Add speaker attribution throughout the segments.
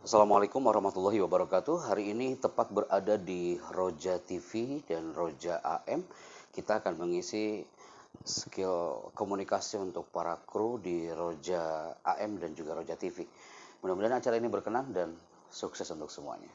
Speaker 1: Assalamualaikum warahmatullahi wabarakatuh. Hari ini tepat berada di Roja TV dan Roja AM. Kita akan mengisi skill komunikasi untuk para kru di Roja AM dan juga Roja TV. Mudah-mudahan acara ini berkenan dan sukses untuk semuanya.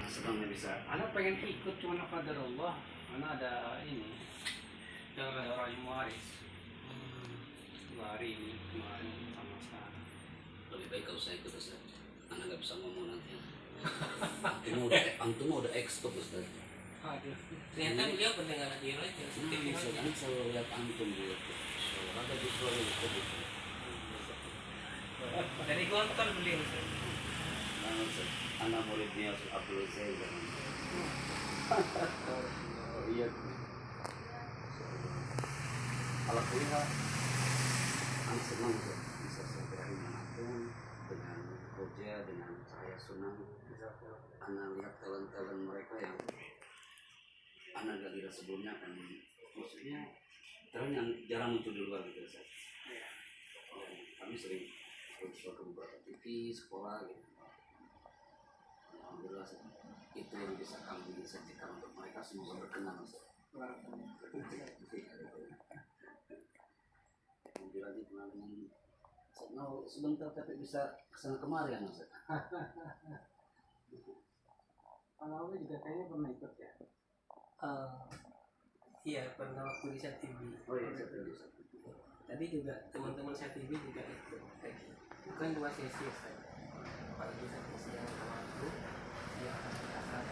Speaker 2: Senangnya bisa. Anak pengen ikut cuma qadar Allah. Anak ada ini. Daerah yang waris. 2 hari ini kemarin sama sekarang.
Speaker 1: Lebih baik kalau saya ikut Ustaz. Anak nggak bisa ngomong nanti. Antum udah expert Ustaz.
Speaker 2: Aduh.
Speaker 3: Ternyata beliau pendengar radio aja.
Speaker 1: Saya selalu lihat antum gitu. Ada di suara itu.
Speaker 3: Dari Gontor beliau.
Speaker 1: Anak muridnya Abdul Zaid. Oh iya. Alhamdulillah, anak senang bisa silaturahmi dengan antum, dengan Roja, dengan saya Sunan. Anak lihat talent-talent mereka yang anak gak lihat sebelumnya kan, maksudnya talent yang jarang muncul di luar gitu Ustaz. Kami sering ke beberapa TV, sekolah gitu. Alhamdulillah itu yang bisa kami sajikan untuk mereka, semoga berkenan Ustaz. Alhamdulillah dikenal dengan sebentar tapi bisa kesana kemari kan Ustaz.
Speaker 2: Awalnya juga kayaknya pernah ikut ya.
Speaker 3: Iya, pernah waktu di TV.
Speaker 1: Oh iya, saya
Speaker 3: Tadi juga teman-teman TV juga ikut. Bukan 2 sesi Ustaz. Apalagi satu sesi yang sama itu, yang akan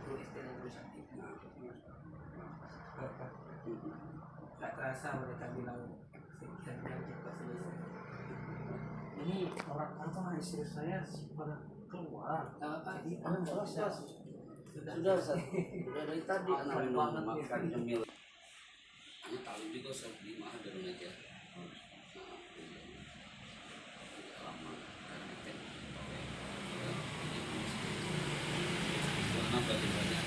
Speaker 3: guru SD dan guru TV. Gak terasa mereka bilang sekian jam cepat selesai.
Speaker 2: Ini orang apa istri saya pada keluar. Jadi
Speaker 3: Sudah
Speaker 1: sudah Ustaz. Sudah dari tadi anak minum makan nyemil. Anak tahu juga Ustaz di mana dari aja. Lama karena kan kenapa banyak.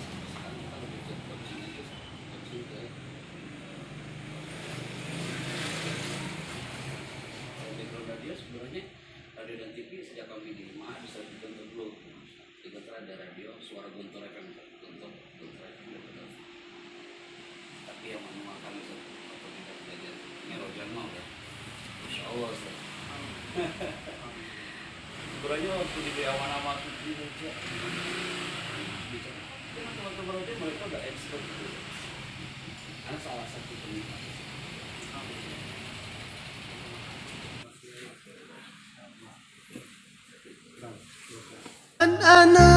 Speaker 1: Sekarang kita lebih ke coaching aja, coaching ke background radio sebenarnya radio dan TV sejak kami di rumah bisa dibentuk dulu. Dibentuk ada radio, suara Gontor FM, Gontor FM. Tapi yang menuangkan itu atau kita belajar ngerojan mau ya. Insya Allah Ustaz. Sebenarnya waktu di nama di Roja bicara dengan teman-teman Roja mereka udah expert gitu. Karena salah satu penikmat.
Speaker 4: من أنا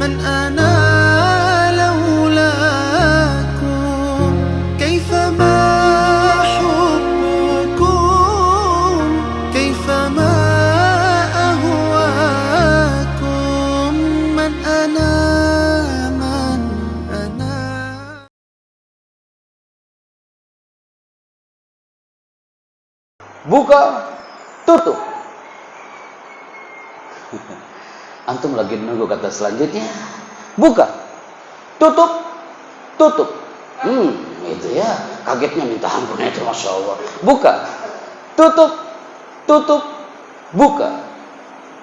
Speaker 4: من أنا لولاكم كيفما حبكم كيفما أهواكم من أنا
Speaker 1: Buka, tutup. Antum lagi nunggu kata selanjutnya. Buka, tutup, tutup. Itu ya. Kagetnya minta ampun itu, Masya Allah. Buka, tutup, tutup, buka.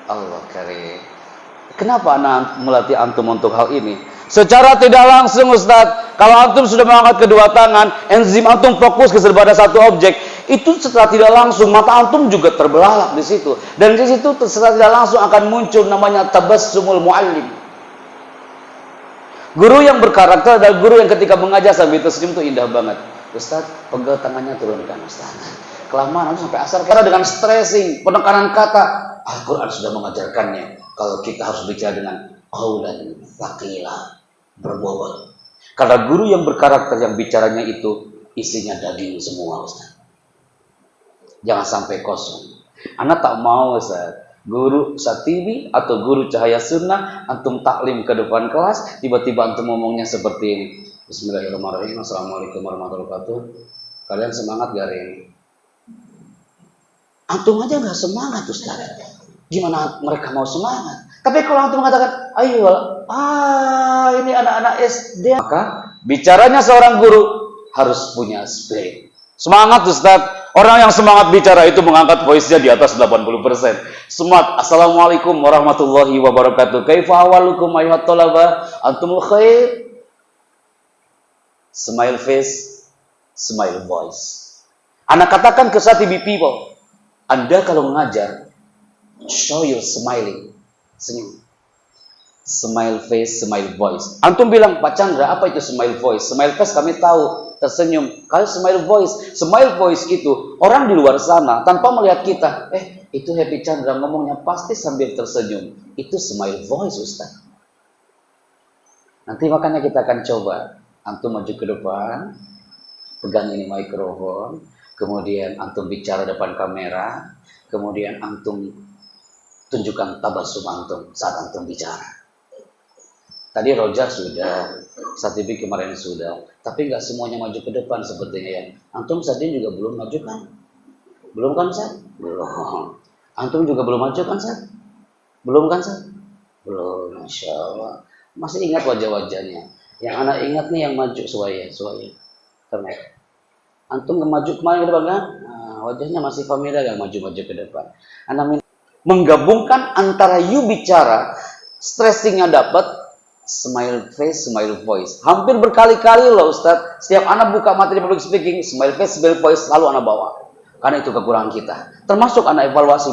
Speaker 1: Allah karim. Kenapa anak melatih antum untuk hal ini? Secara tidak langsung Ustaz, kalau antum sudah mengangkat kedua tangan, enzim antum fokus kepada satu objek, itu secara tidak langsung mata antum juga terbelalak di situ, dan di situ secara tidak langsung akan muncul namanya tabassumul muallim. Guru yang berkarakter adalah guru yang ketika mengajar sambil tersenyum itu indah banget. Ustaz, pegal tangannya turunkan Ustaz. Kelamaan antum sampai asar karena dengan stressing, penekanan kata. Al-Quran sudah mengajarkannya kalau kita harus bicara dengan qaulan thaqila, berbobot. Karena guru yang berkarakter yang bicaranya itu isinya daging semua Ustaz. Jangan sampai kosong. Anak tak mau Ustaz Guru Satibi atau guru Cahaya Sunnah, antum taklim ke depan kelas, tiba-tiba antum ngomongnya seperti ini. Bismillahirrahmanirrahim. Assalamualaikum warahmatullahi wabarakatuh. Kalian semangat gak hari ini? Antum aja nggak semangat, Ustaz. Gimana mereka mau semangat? Tapi kalau antum mengatakan, ayo, ini anak-anak SD, maka bicaranya seorang guru harus punya spirit. Semangat, Ustaz. Orang yang semangat bicara itu mengangkat voice-nya di atas 80%. Semangat. Assalamualaikum warahmatullahi wabarakatuh. Kaifa awalukum ayyuhat thalaba? Antumul khair. Smile face, smile voice. Anak katakan ke Satibi people, Anda kalau mengajar, show your smiling. Senyum. Smile face, smile voice. Antum bilang, Pak Chandra, apa itu smile voice? Smile face kami tahu, tersenyum. Kalau smile voice itu orang di luar sana tanpa melihat kita, itu Happy Chandra ngomongnya pasti sambil tersenyum. Itu smile voice, Ustaz. Nanti makanya kita akan coba. Antum maju ke depan, pegang ini mikrofon, kemudian antum bicara depan kamera, kemudian antum tunjukkan tabassum antum saat antum bicara. Tadi Roja sudah, Satibi kemarin sudah, tapi nggak semuanya maju ke depan sepertinya ya. Antum Sadin juga belum maju kan? Belum kan, Sad? Belum. Antum juga belum maju kan, Sad? Belum kan, Sad? Belum, Masya Allah. Masih ingat wajah-wajahnya. Yang anak ingat nih yang maju suaya. Karena antum maju kemarin ke depan kan? Nah, wajahnya masih familiar yang maju-maju ke depan. Anak menggabungkan antara you bicara, stressingnya dapat, smile face, smile voice. Hampir berkali-kali loh Ustaz, setiap anak buka materi public speaking, smile face, smile voice selalu anak bawa. Karena itu kekurangan kita. Termasuk anak evaluasi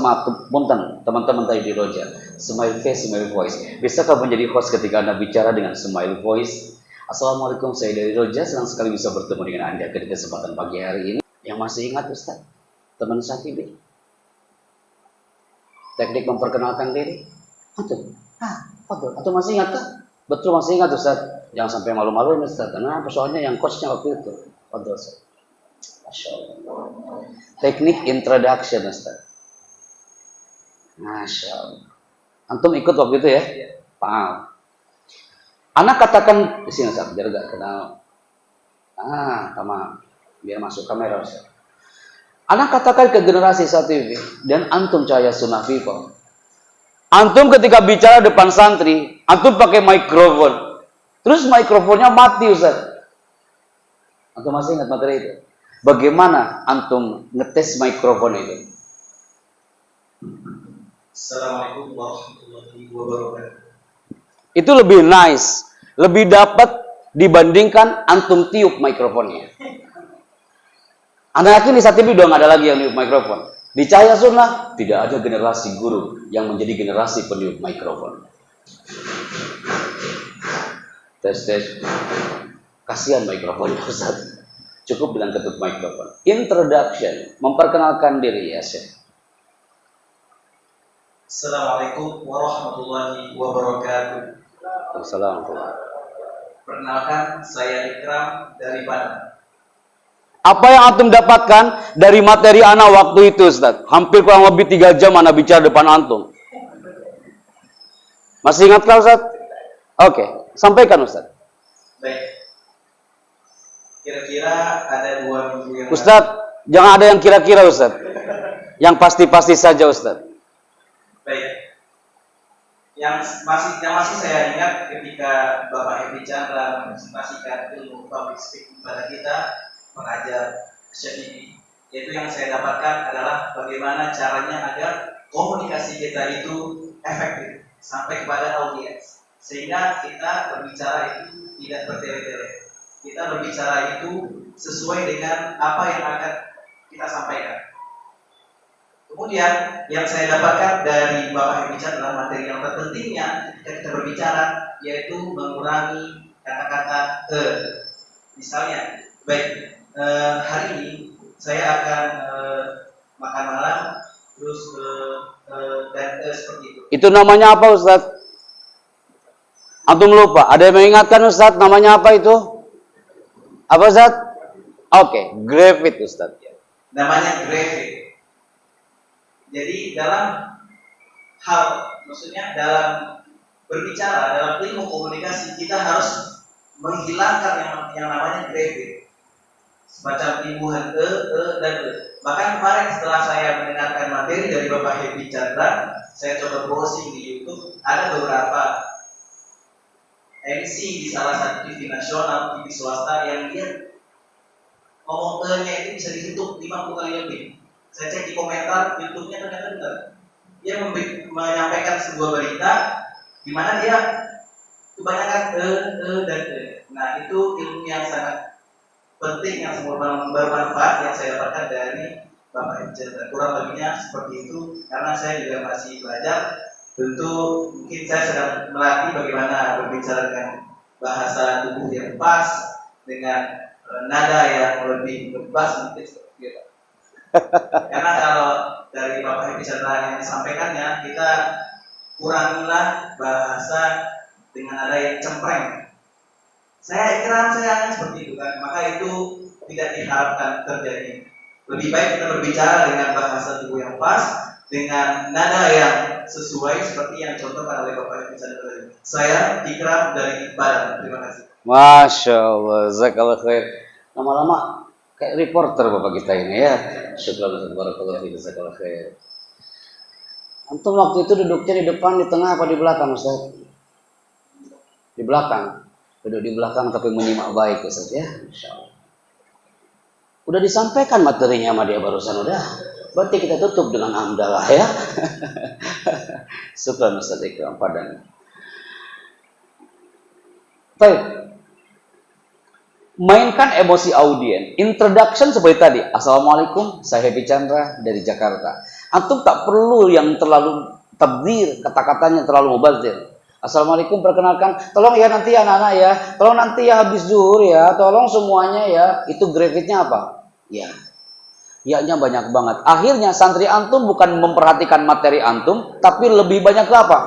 Speaker 1: punten teman-teman tadi di Roja. Smile face, smile voice. Bisakah menjadi host ketika Anda bicara dengan smile voice? Assalamualaikum, saya dari Roja, senang sekali bisa bertemu dengan Anda di kesempatan pagi hari ini. Yang masih ingat Ustaz, teman Satibi, teknik memperkenalkan diri. Atau masih ingat kah? Betul masih ingat Ustaz. Jangan sampai malu-maluin Ustaz. Karena soalnya yang coachnya waktu itu. Betul Ustaz. Masya Allah. Teknik introduction Ustaz. Masya Allah. Antum ikut waktu itu ya? Paham. Anak katakan di sini Ustaz, biar gak kenal. Sama. Biar masuk kamera Ustaz. Anak katakan ke generasi Satibi dan antum Cahaya Sunnah people. Antum ketika bicara depan santri, antum pakai mikrofon. Terus mikrofonnya mati Ustaz. Antum masih ingat materi itu? Bagaimana antum ngetes mikrofon itu?
Speaker 5: Assalamualaikum warahmatullahi wabarakatuh.
Speaker 1: Itu lebih nice, lebih dapat dibandingkan antum tiup mikrofonnya. Anda yakin di Satibi udah nggak ada lagi yang niup mikrofon? Di Cahaya Sunnah tidak ada generasi guru yang menjadi generasi peniup mikrofon. Tes. Kasihan mikrofonnya Ustaz. Cukup bilang ketuk mikrofon. Introduction, memperkenalkan diri ya Syekh.
Speaker 5: Assalamualaikum warahmatullahi wabarakatuh.
Speaker 1: Assalamualaikum.
Speaker 5: Perkenalkan, saya Ikram dari Padang.
Speaker 1: Apa yang antum dapatkan dari materi anak waktu itu Ustaz? Hampir kurang lebih 3 jam anak bicara depan antum. Masih ingat kan Ustaz? Oke, sampaikan Ustaz.
Speaker 5: Baik. Kira-kira ada 2 minggu yang
Speaker 1: Ustaz, jangan ada yang kira-kira Ustaz. Yang pasti-pasti saja Ustaz.
Speaker 5: Baik. Yang masih saya ingat ketika Bapak Happy Chandra mempresentasikan ilmu public speaking kepada kita, pengajar Syekh, yaitu yang saya dapatkan adalah bagaimana caranya agar komunikasi kita itu efektif sampai kepada audiens, sehingga kita berbicara itu tidak bertele-tele. Kita berbicara itu sesuai dengan apa yang akan kita sampaikan. Kemudian yang saya dapatkan dari Bapak Happy Chandra, materi yang terpentingnya ketika kita berbicara yaitu mengurangi kata-kata misalnya, baik. Hari ini saya akan makan malam terus dan seperti itu.
Speaker 1: Itu namanya apa Ustaz? Antum lupa? Ada yang mengingatkan Ustaz? Namanya apa itu? Apa Ustaz? Oke, grafit Ustaz.
Speaker 5: Namanya grafit. Jadi dalam hal, maksudnya dalam berbicara, dalam ilmu komunikasi kita harus menghilangkan yang namanya grafik, semacam imbuhan dan e. Bahkan kemarin setelah saya mendengarkan materi dari Bapak Happy Chandra, saya coba browsing di YouTube, ada beberapa MC di salah satu TV nasional, TV swasta yang dia ngomong E-nya itu bisa dihitung 50 kali lebih. Saya cek di komentar YouTube-nya ternyata benar. Dia menyampaikan sebuah berita di mana dia kebanyakan dan E. Nah, itu ilmu yang sangat penting yang bermanfaat yang saya dapatkan dari Bapak Ijazah. Kurang lebihnya seperti itu karena saya juga masih belajar. Tentu mungkin saya sedang melatih bagaimana berbicara dengan bahasa tubuh yang pas, dengan nada yang lebih bebas mungkin seperti itu. Karena kalau dari Bapak Ijazah yang disampaikannya, kita kurangilah bahasa dengan nada yang cempreng. Saya akan seperti itu kan, maka itu tidak diharapkan terjadi. Lebih baik kita berbicara dengan bahasa tubuh yang pas, dengan nada yang sesuai seperti yang contohkan oleh Bapak Ijazah tadi. Saya Ikram dari Padang. Terima kasih.
Speaker 1: Masya Allah, jazakallah khair. Lama-lama kayak reporter Bapak kita ini ya. Syukur barakallahu fiik, jazakallah khair. Antum waktu itu duduknya di depan, di tengah, apa di belakang Ustaz? Di belakang. Duduk di belakang tapi menyimak baik Ustaz ya. Insyaallah. Udah disampaikan materinya sama dia barusan udah. Berarti kita tutup dengan hamdalah ya. Syukran Ustaz Ikram Padang. Baik. Mainkan emosi audien. Introduction seperti tadi. Assalamualaikum, saya Happy Chandra dari Jakarta. Antum tak perlu yang terlalu tabdzir, kata-katanya terlalu mubazir. Assalamualaikum, perkenalkan, tolong ya nanti ya anak-anak ya, tolong nanti ya habis zuhur ya, tolong semuanya ya. Itu grafiknya apa? Ya. Ya-nya banyak banget. Akhirnya santri antum bukan memperhatikan materi antum, tapi lebih banyak ke apa?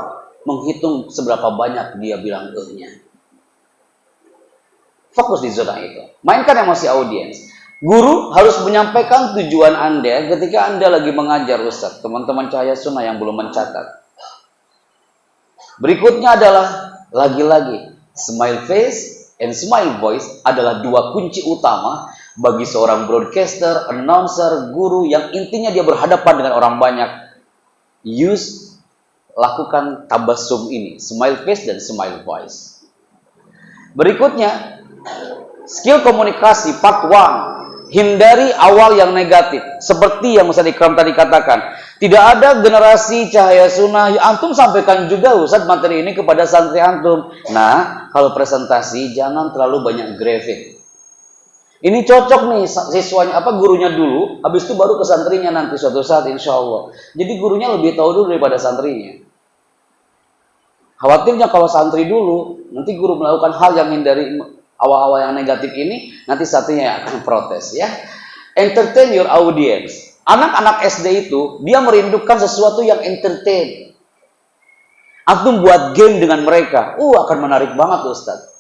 Speaker 1: Menghitung seberapa banyak dia bilang E-nya. Fokus di zona itu. Mainkan emosi audiens. Guru harus menyampaikan tujuan Anda ketika Anda lagi mengajar Ustaz. Teman-teman Cahaya Sunnah yang belum mencatat. Berikutnya adalah lagi-lagi smile face and smile voice adalah dua kunci utama bagi seorang broadcaster, announcer, guru yang intinya dia berhadapan dengan orang banyak. Lakukan tabassum ini, smile face dan smile voice. Berikutnya, skill komunikasi part 1. Hindari awal yang negatif. Seperti yang Ustaz Ikram tadi katakan. Tidak ada generasi Cahaya Sunnah. Antum sampaikan juga Ustaz materi ini kepada santri antum. Nah, kalau presentasi jangan terlalu banyak grafik. Ini cocok nih siswanya gurunya dulu, habis itu baru ke santrinya nanti suatu saat insya Allah. Jadi gurunya lebih tahu dulu daripada santrinya. Khawatirnya kalau santri dulu, nanti guru melakukan hal yang hindari awal-awal yang negatif ini, nanti santrinya akan protes ya. Entertain your audience. Anak-anak SD itu, dia merindukan sesuatu yang entertain. Antum buat game dengan mereka. Akan menarik banget Ustaz.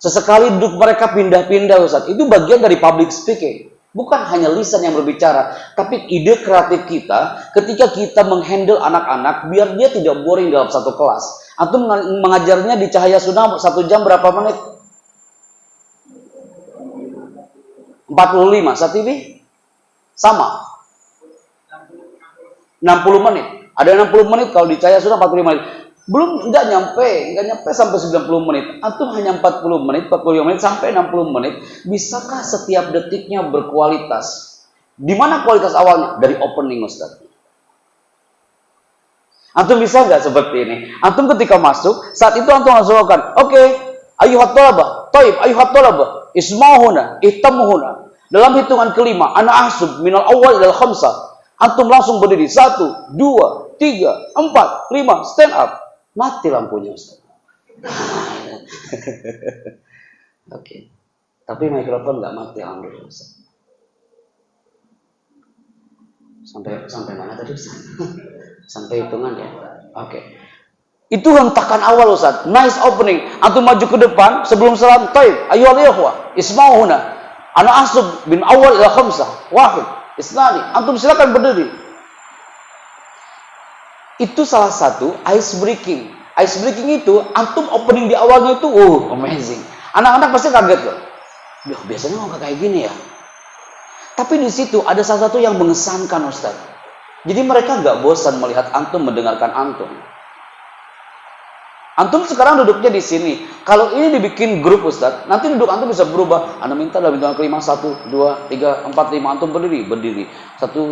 Speaker 1: Sesekali duduk mereka pindah-pindah Ustaz. Itu bagian dari public speaking. Bukan hanya lisan yang berbicara. Tapi ide kreatif kita, ketika kita menghandle anak-anak, biar dia tidak boring dalam satu kelas. Antum mengajarnya di Cahaya Sunnah 1 jam berapa menit? 45. Saat TV? Sama. 60 menit. Ada 60 menit kalau di Cahaya Sunnah 45 menit. Belum enggak nyampe sampai 90 menit. Antum hanya 40 menit, 45 menit sampai 60 menit. Bisakah setiap detiknya berkualitas? Di mana kualitas awalnya? Dari opening Ustaz. Antum bisa enggak seperti ini? Antum ketika masuk, saat itu antum langsung lakukan, oke, ayuhat thalabah, taib, ayuhat thalabah, isma'uhuna, ihtamuhuna. Dalam hitungan kelima, ana ahsub minal awal ilal khamsah. Antum langsung berdiri. 1, 2, 3, 4, 5, stand up. Mati lampunya Ustaz. Oke. Tapi mikrofon nggak mati alhamdulillah Ustaz. Sampai mana tadi Ustaz? Sampai hitungan ya. Oke. Itu hentakan awal Ustaz. Nice opening. Antum maju ke depan sebelum salam taib. Ayo ikhwah, isma'uhuna. Ana asub bin awal ila khamsah. Wahid, isnani. Antum silakan berdiri. Itu salah satu ice breaking. Ice breaking itu antum opening di awalnya itu amazing. Anak-anak pasti kaget loh. Duh, biasanya nggak kayak gini ya. Tapi di situ ada salah satu yang mengesankan, Ustaz. Jadi mereka nggak bosan melihat antum, mendengarkan antum. Antum sekarang duduknya di sini. Kalau ini dibikin grup, Ustaz, nanti duduk antum bisa berubah. Anda minta dalam hitungan kelima, 1, 2, 3, 4, 5. Antum berdiri. 1,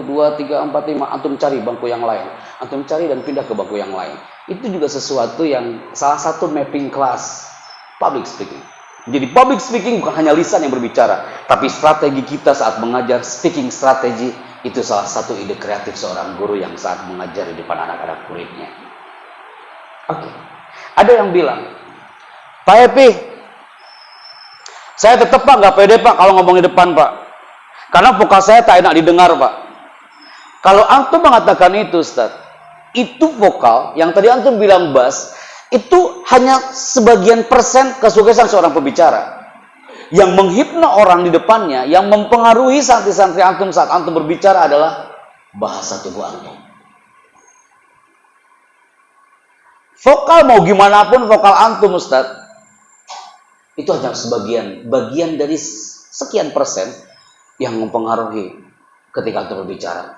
Speaker 1: 2, 3, 4, 5. Antum cari bangku yang lain. Antum cari dan pindah ke bangku yang lain. Itu juga sesuatu yang salah satu mapping kelas public speaking. Jadi public speaking bukan hanya lisan yang berbicara, tapi strategi kita saat mengajar, speaking strategi, itu salah satu ide kreatif seorang guru yang saat mengajar di depan anak-anak muridnya. Oke. Ada yang bilang, Pak Epi, saya tetap Pak nggak pede Pak kalau ngomong di depan Pak, karena vokal saya tak enak didengar Pak. Kalau antum mengatakan itu, Ustaz, itu vokal yang tadi antum bilang bass, itu hanya sebagian persen kesuksesan seorang pembicara. Yang menghipno orang di depannya, yang mempengaruhi santri-santri antum saat antum berbicara adalah bahasa tubuh antum. Vokal mau gimana pun vokal antum, Ustaz, itu hanya bagian dari sekian persen yang mempengaruhi ketika antum berbicara.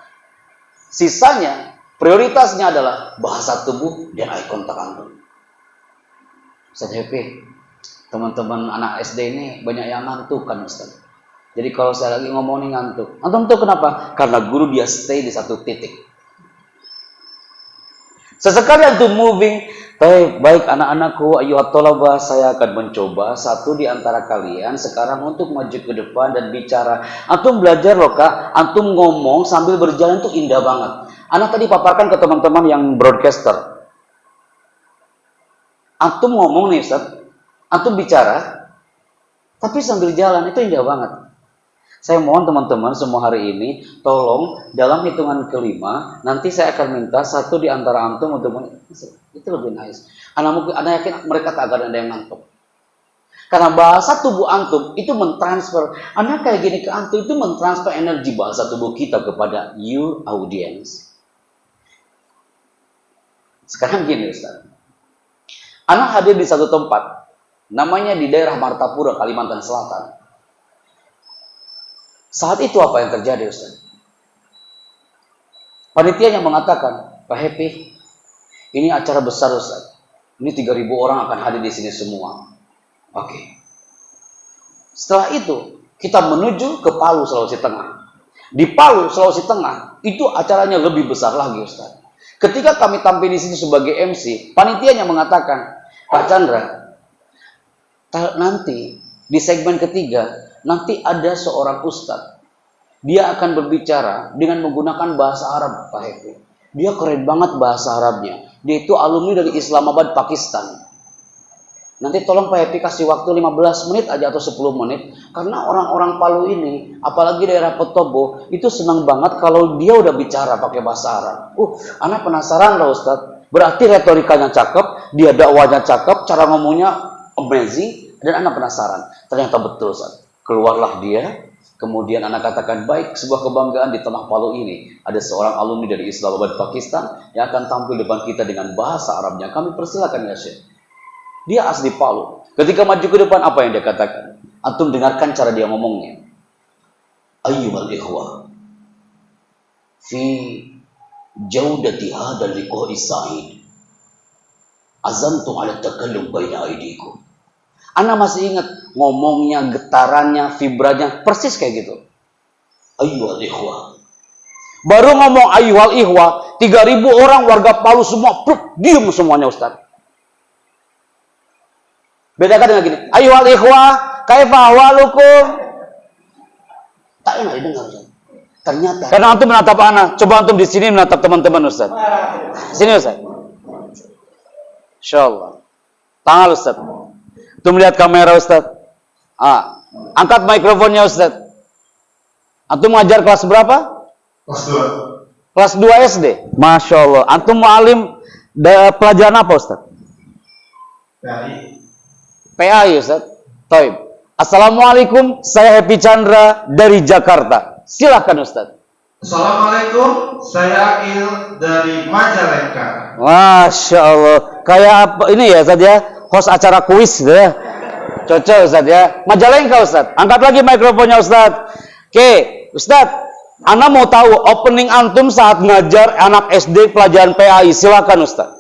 Speaker 1: Sisanya, prioritasnya adalah bahasa tubuh dan eye contact antum. Ustaz Happy, teman-teman anak SD ini banyak yang ngantuk kan, Ustaz. Jadi kalau saya lagi ngomong nih ngantuk. Antum tuh kenapa? Karena guru dia stay di satu titik. Sesekali antum moving, baik anak-anakku, ayyuhat thalabah, saya akan mencoba satu di antara kalian sekarang untuk maju ke depan dan bicara. Antum belajar loh Kak, antum ngomong sambil berjalan itu indah banget. Anak tadi paparkan ke teman-teman yang broadcaster. Antum ngomong nih Ustaz, antum bicara, tapi sambil jalan itu indah banget. Saya mohon teman-teman semua hari ini, tolong dalam hitungan kelima, nanti saya akan minta satu di antara antum untuk itu lebih nice. Anak yakin mereka tak ada yang ngantuk. Karena bahasa tubuh antum itu mentransfer, anak kayak gini ke antum itu mentransfer energi bahasa tubuh kita kepada you audience. Sekarang gini Ustaz, anak hadir di satu tempat, namanya di daerah Martapura, Kalimantan Selatan. Saat itu apa yang terjadi, Ustaz? Panitia yang mengatakan, Pak Happy, ini acara besar, Ustaz. Ini 3.000 orang akan hadir di sini semua. Oke. Setelah itu, kita menuju ke Palu, Sulawesi Tengah. Di Palu, Sulawesi Tengah, itu acaranya lebih besar lagi, Ustaz. Ketika kami tampil di sini sebagai MC, panitianya mengatakan, Pak Chandra, nanti di segmen ketiga, nanti ada seorang ustadz. Dia akan berbicara dengan menggunakan bahasa Arab, Pak Happy. Dia keren banget bahasa Arabnya. Dia itu alumni dari Islamabad, Pakistan. Nanti tolong Pak Happy kasih waktu 15 menit aja atau 10 menit. Karena orang-orang Palu ini, apalagi daerah Petobo, itu senang banget kalau dia udah bicara pakai bahasa Arab. Anak penasaran loh Ustadz. Berarti retorikanya cakep, dia dakwahnya cakep, cara ngomongnya amazing, dan anak penasaran. Ternyata betul Ustadz. Keluarlah dia, kemudian anak katakan, baik, sebuah kebanggaan di tengah Palu ini. Ada seorang alumni dari Islamabad, Pakistan, yang akan tampil depan kita dengan bahasa Arabnya. Kami persilakan ya Syekh. Dia asli Palu. Ketika maju ke depan, apa yang dia katakan? Antum dengarkan cara dia ngomongnya. Ayyuhal ikhwah, fi jaudati hadal liqa'i sa'id, azamtu ala takallum baina aydikum. Ana masih ingat ngomongnya, getarannya, vibranya, persis kayak gitu. Ayyuhal ikhwah. Baru ngomong ayyuhal ikhwah, 3.000 orang warga Palu semua diam semuanya Ustaz. Bedakan dengan gini, ayyuhal ikhwah, kaifa ahwalukum? Tak enak didengar Ustaz. Ternyata karena antum menatap anak, coba antum di sini menatap teman-teman Ustaz. Sini Ustaz. Insyaallah. Tangan Ustaz. Antum lihat kamera Ustaz. Angkat mikrofonnya Ustaz. Antum ngajar kelas berapa?
Speaker 6: Kelas 2.
Speaker 1: Kelas 2 SD. Masya Allah. Antum mu'alim pelajaran apa Ustaz? PAI Ustaz. Taib. Assalamualaikum, saya Happy Chandra dari Jakarta. Silakan Ustaz.
Speaker 6: Assalamualaikum, saya Akil dari Majalengka.
Speaker 1: Masya Allah. Kayak apa ini ya Ustaz ya? Host acara kuis gitu ya. Cocok Ustaz ya. Majalengka Ustaz. Angkat lagi mikrofonnya Ustaz. Oke, Ustaz. Ana mau tahu opening antum saat ngajar anak SD pelajaran PAI. Silakan Ustaz.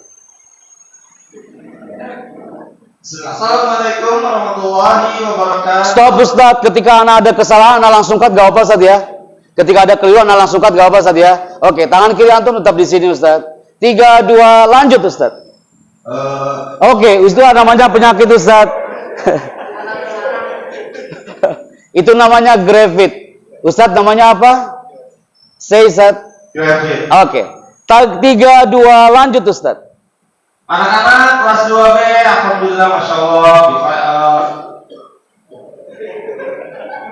Speaker 6: Assalamualaikum warahmatullahi wabarakatuh.
Speaker 1: Stop Ustaz. Ketika ana ada kesalahan, ana langsung cut, gak apa Ustaz ya. Ketika ada keliruan, ana langsung cut, gak apa Ustaz ya. Oke, tangan kiri antum tetap di sini Ustaz. 3, 2, lanjut Ustaz. Oke, itu namanya penyakit Ustaz. Itu namanya grafit. Ustaz namanya apa? Say Ustaz.
Speaker 6: Grafit.
Speaker 1: Oke. 3, 2, lanjut Ustaz.
Speaker 6: Anak-anak kelas 2B, alhamdulillah, masya Allah.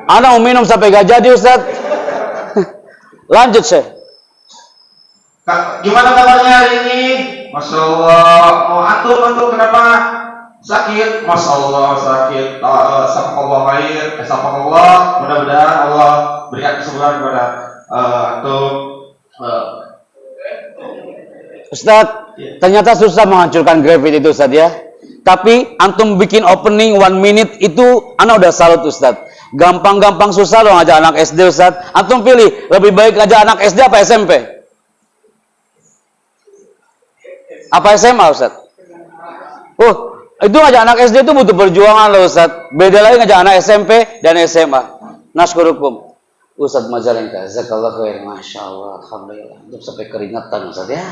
Speaker 1: Anak mau minum sampai gak jadi Ustaz. Lanjut Syekh.
Speaker 6: Gimana kabarnya hari ini? Masya Allah. Oh, antum kenapa sakit? Masya Allah sakit. Sapakallah khair. Sapakallah. Mudah-mudahan Allah berikan kesembuhan kepada antum.
Speaker 1: Ustaz, ternyata susah menghancurkan grafit itu Ustaz ya. Tapi antum bikin opening 1 minute itu anak udah salut Ustaz. Gampang-gampang susah loh ngajak anak SD Ustaz. Antum pilih, lebih baik ngajak anak SD apa SMP? Apa SMA Ustaz? Itu ngajak anak SD itu butuh perjuangan loh Ustaz. Beda lagi ngajak anak SMP dan SMA. Naskurukum. Ustaz Majalengka, jazakallahu khair, masya Allah, alhamdulillah. Untuk sampai keringatan Ustaz ya.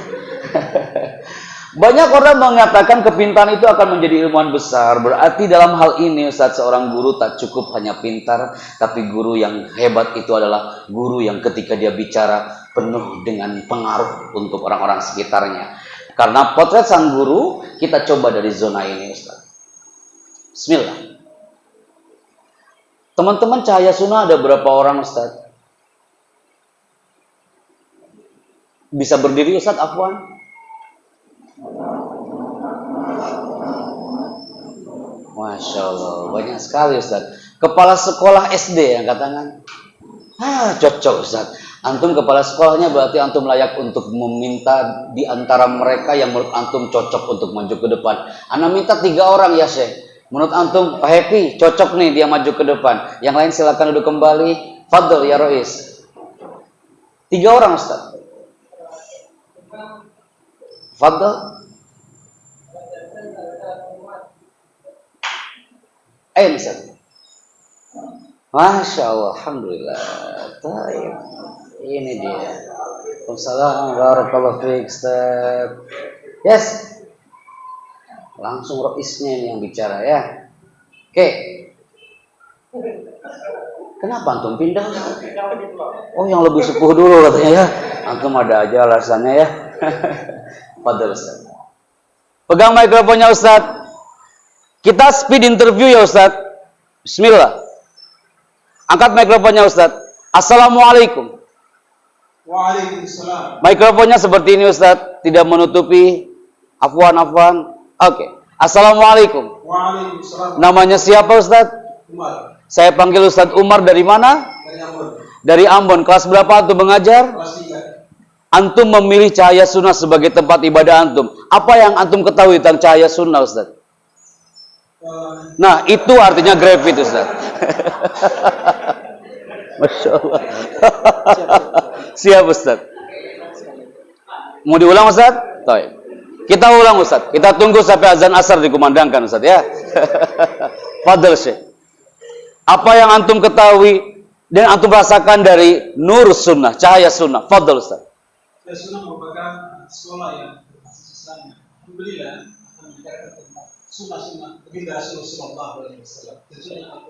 Speaker 1: Banyak orang mengatakan kepintaran itu akan menjadi ilmuwan besar. Berarti dalam hal ini Ustaz, seorang guru tak cukup hanya pintar, tapi guru yang hebat itu adalah guru yang ketika dia bicara penuh dengan pengaruh untuk orang-orang sekitarnya. Karena potret sang guru kita coba dari zona ini Ustaz. Bismillah. Teman-teman Cahaya Sunnah ada berapa orang Ustaz? Bisa berdiri Ustaz, afwan? Masya Allah, banyak sekali Ustaz. Kepala sekolah SD yang katakan, cocok Ustaz. Antum kepala sekolahnya berarti antum layak untuk meminta di antara mereka yang menurut antum cocok untuk maju ke depan. Ana minta 3 orang ya Syekh. Menurut antum Pak Happy cocok nih dia maju ke depan. Yang lain silakan duduk kembali. Fadl ya Rois. 3 orang Ustaz. Fadl. Ayo Ustaz. Masya Allah, alhamdulillah. Taib. Ini dia. Waalaikumsalam warahmatullahi wabarakatuh Ustaz. Yes. Langsung Roisnya ini yang bicara ya. Oke. Kenapa antum pindah? Oh, yang lebih sepuh dulu katanya ya. Antum ada aja alasannya ya. Padahal Ustaz. Pegang mikrofonnya Ustaz. Kita speed interview ya Ustaz. Bismillah. Angkat mikrofonnya Ustaz. Assalamualaikum.
Speaker 6: Waalaikumsalam.
Speaker 1: Mikrofonnya seperti ini Ustaz, tidak menutupi. Afwan. Oke. Assalamualaikum.
Speaker 6: Waalaikumsalam.
Speaker 1: Namanya siapa Ustaz?
Speaker 6: Umar.
Speaker 1: Saya panggil Ustaz Umar dari mana?
Speaker 6: Dari Ambon.
Speaker 1: Dari Ambon. Kelas berapa antum mengajar?
Speaker 6: Kelas 3.
Speaker 1: Antum memilih Cahaya Sunnah sebagai tempat ibadah antum. Apa yang antum ketahui tentang Cahaya Sunnah Ustaz? Nah, itu artinya grafit Ustaz. Masya Allah. Siap Ustaz. Mau diulang Ustaz? Baik. Kita ulang Ustaz. Kita tunggu sampai azan asar dikumandangkan Ustaz ya. Fadl Syekh. Apa yang antum ketahui dan antum rasakan dari Nur Sunnah, Cahaya Sunnah? Fadl Ustaz.
Speaker 6: Cahaya Sunnah merupakan sekolah yang berbasis Islam. Alhamdulillah akan membicarakan tentang sunnah-sunnah baginda Rasulullah Sallallahu Alaihi Wasallam. Dan sunnah yang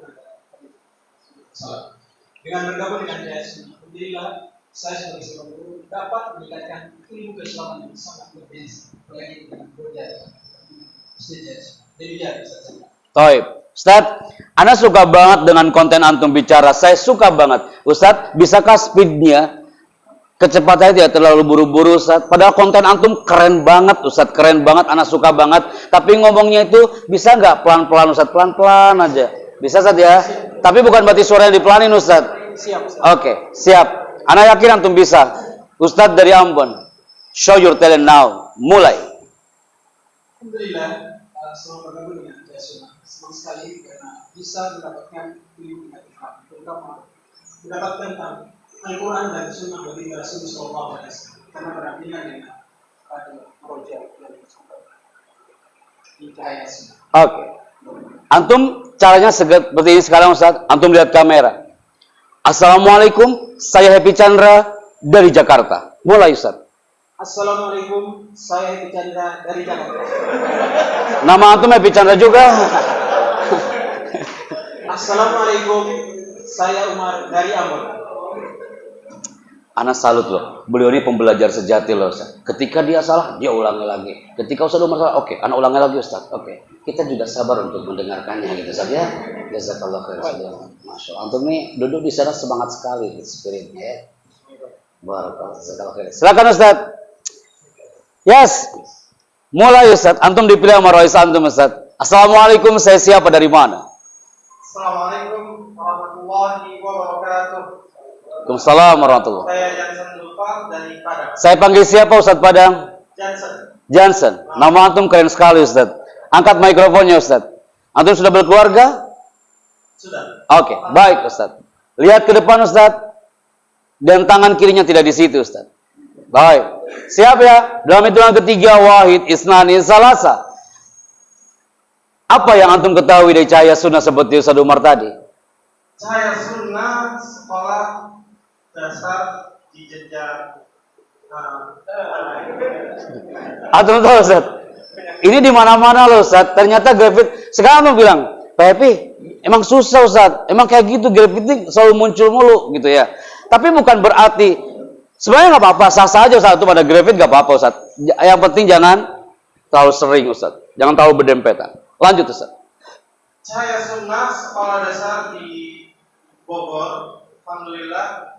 Speaker 6: salah. Dengan bergabung dengan Cahaya Sunnah, alhamdulillah saya sebagai seorang guru dapat meningkatkan ilmu keislaman yang sangat berbensi. Apalagi dengan belajar demikian Ustaz.
Speaker 1: Taib. Ustaz, Anda suka banget dengan konten antum bicara. Saya suka banget. Ustaz, bisakah speednya kecepatannya tidak terlalu buru-buru Ustaz? Padahal konten antum keren banget Ustaz, keren banget. Anda suka banget. Tapi ngomongnya itu bisa nggak pelan-pelan Ustaz? Pelan-pelan aja. Bisa Ustaz ya? Tapi bukan berarti suara yang dipelanin Ustaz.
Speaker 3: Siap Ustaz.
Speaker 1: Oke, siap. Ana yakin antum bisa. Ustadz dari Ambon. Show your talent now. Mulai.
Speaker 6: Alhamdulillah, selama bergabung dengan Jaya Sunnah, senang sekali karena bisa mendapatkan ilmu yang Islam, terutama mendapatkan Al-Quran dan Sunnah dari Rasulullah SAW, karena berdampingan dengan pada meroja yang bersangkutan di Cahaya Sunnah.
Speaker 1: Oke. Antum caranya seperti ini sekarang Ustaz. Antum lihat kamera. Assalamualaikum, saya Happy Chandra dari Jakarta. Mulai Ustaz.
Speaker 6: Assalamualaikum, saya Happy Chandra dari Jakarta.
Speaker 1: Nama antum Happy Chandra juga.
Speaker 6: Assalamualaikum, saya Umar dari Ambon.
Speaker 1: Ana salut loh. Beliau ini pembelajar sejati loh Ustaz. Ketika dia salah, dia ulangi lagi. Ketika Ustaz Umar salah, oke, ana ulangi lagi Ustaz. Oke. Kita juga sabar untuk mendengarkannya gitu Ustaz ya. Jazakallah khair. Masya Allah. Antum nih duduk di sana semangat sekali spiritnya ya. Barakallah. Jazakallah khair. Silakan Ustaz. Yes. Mulai Ustaz. Antum dipilih sama Rois antum Ustaz. Assalamualaikum, saya siapa dari mana?
Speaker 5: Assalamualaikum warahmatullahi wabarakatuh.
Speaker 1: Waalaikumsalam warahmatullahi.
Speaker 5: Saya Jansen Lufan dari Padang.
Speaker 1: Saya panggil siapa Ustaz Padang?
Speaker 5: Jansen.
Speaker 1: Johnson. Nama antum keren sekali Ustaz. Angkat mikrofonnya Ustaz. Antum sudah berkeluarga?
Speaker 5: Sudah.
Speaker 1: Oke, baik Ustaz. Lihat ke depan Ustaz. Dan tangan kirinya tidak di situ Ustaz. Baik. Siap ya? Dalam hitungan ketiga, wahid, isnani, salasa. Apa yang antum ketahui dari Cahaya Sunnah seperti Ustaz Umar tadi?
Speaker 5: Cahaya Sunnah sekolah dasar di jenjang
Speaker 1: Antum tahu Ustaz? Ini di mana-mana loh Ustaz. Ternyata grafit. Sekarang antum bilang, Pak Happy, emang susah Ustaz. Emang kayak gitu grafiti selalu muncul mulu gitu ya. Tapi bukan berarti sebenarnya nggak apa-apa, sah-sah aja Ustaz. Itu pada grafit nggak apa-apa Ustaz. Yang penting jangan terlalu sering Ustaz. Jangan terlalu berdempetan. Lanjut Ustaz.
Speaker 5: Cahaya Sunnah sekolah dasar di Bogor. Alhamdulillah.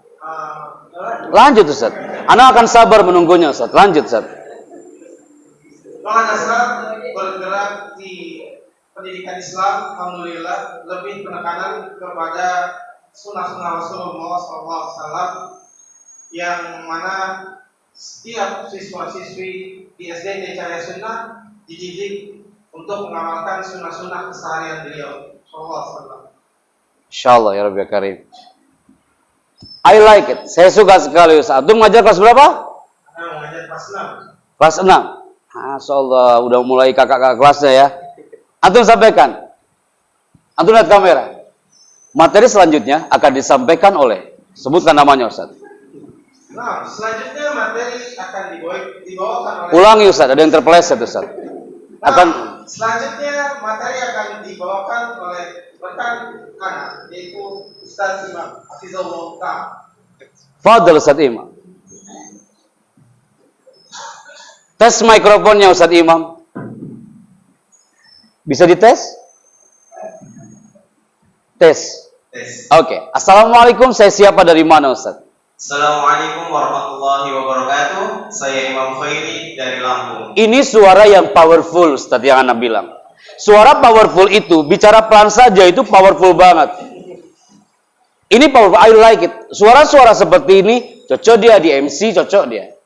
Speaker 1: Lanjut Ustaz. Ana akan sabar menunggunya Ustaz. Lanjut Ustaz.
Speaker 5: Sekolah dasar bergerak di pendidikan Islam. Alhamdulillah lebih penekanan kepada sunnah-sunnah Rasulullah SAW yang mana setiap siswa-siswi di SDT Cahaya Sunnah dididik untuk mengamalkan sunnah-sunnah keseharian beliau SAW.
Speaker 1: Insyaallah ya Rabbi Karim. I like it. Saya suka sekali Ustaz. Antum ngajar kelas berapa?
Speaker 5: Saya mengajar kelas 6.
Speaker 1: Kelas 6. Masya Allah, udah mulai kakak-kakak kelasnya ya. Antum sampaikan. Antum lihat kamera. Materi selanjutnya akan disampaikan oleh, sebutkan namanya Ustaz.
Speaker 5: Nah, selanjutnya materi akan dibawakan oleh.
Speaker 1: Ulangi Ustaz, ada yang terpeleset Ustaz. Akan
Speaker 5: Selanjutnya materi akan dibawakan oleh rekan anak, yaitu Ustaz Imam Hafizahullah Ta'ala.
Speaker 1: Fadhil Ustaz Imam. Tes mikrofonnya Ustaz Imam. Bisa dites? Tes. Oke. Assalamualaikum, saya siapa dari mana Ustaz?
Speaker 5: Assalamualaikum warahmatullahi wabarakatuh. Saya Imam Khairi dari Lampung.
Speaker 1: Ini suara yang powerful Ustaz yang Anda bilang. Suara powerful itu, bicara pelan saja itu powerful banget. Ini powerful, I like it. Suara-suara seperti ini, cocok dia di MC, cocok dia.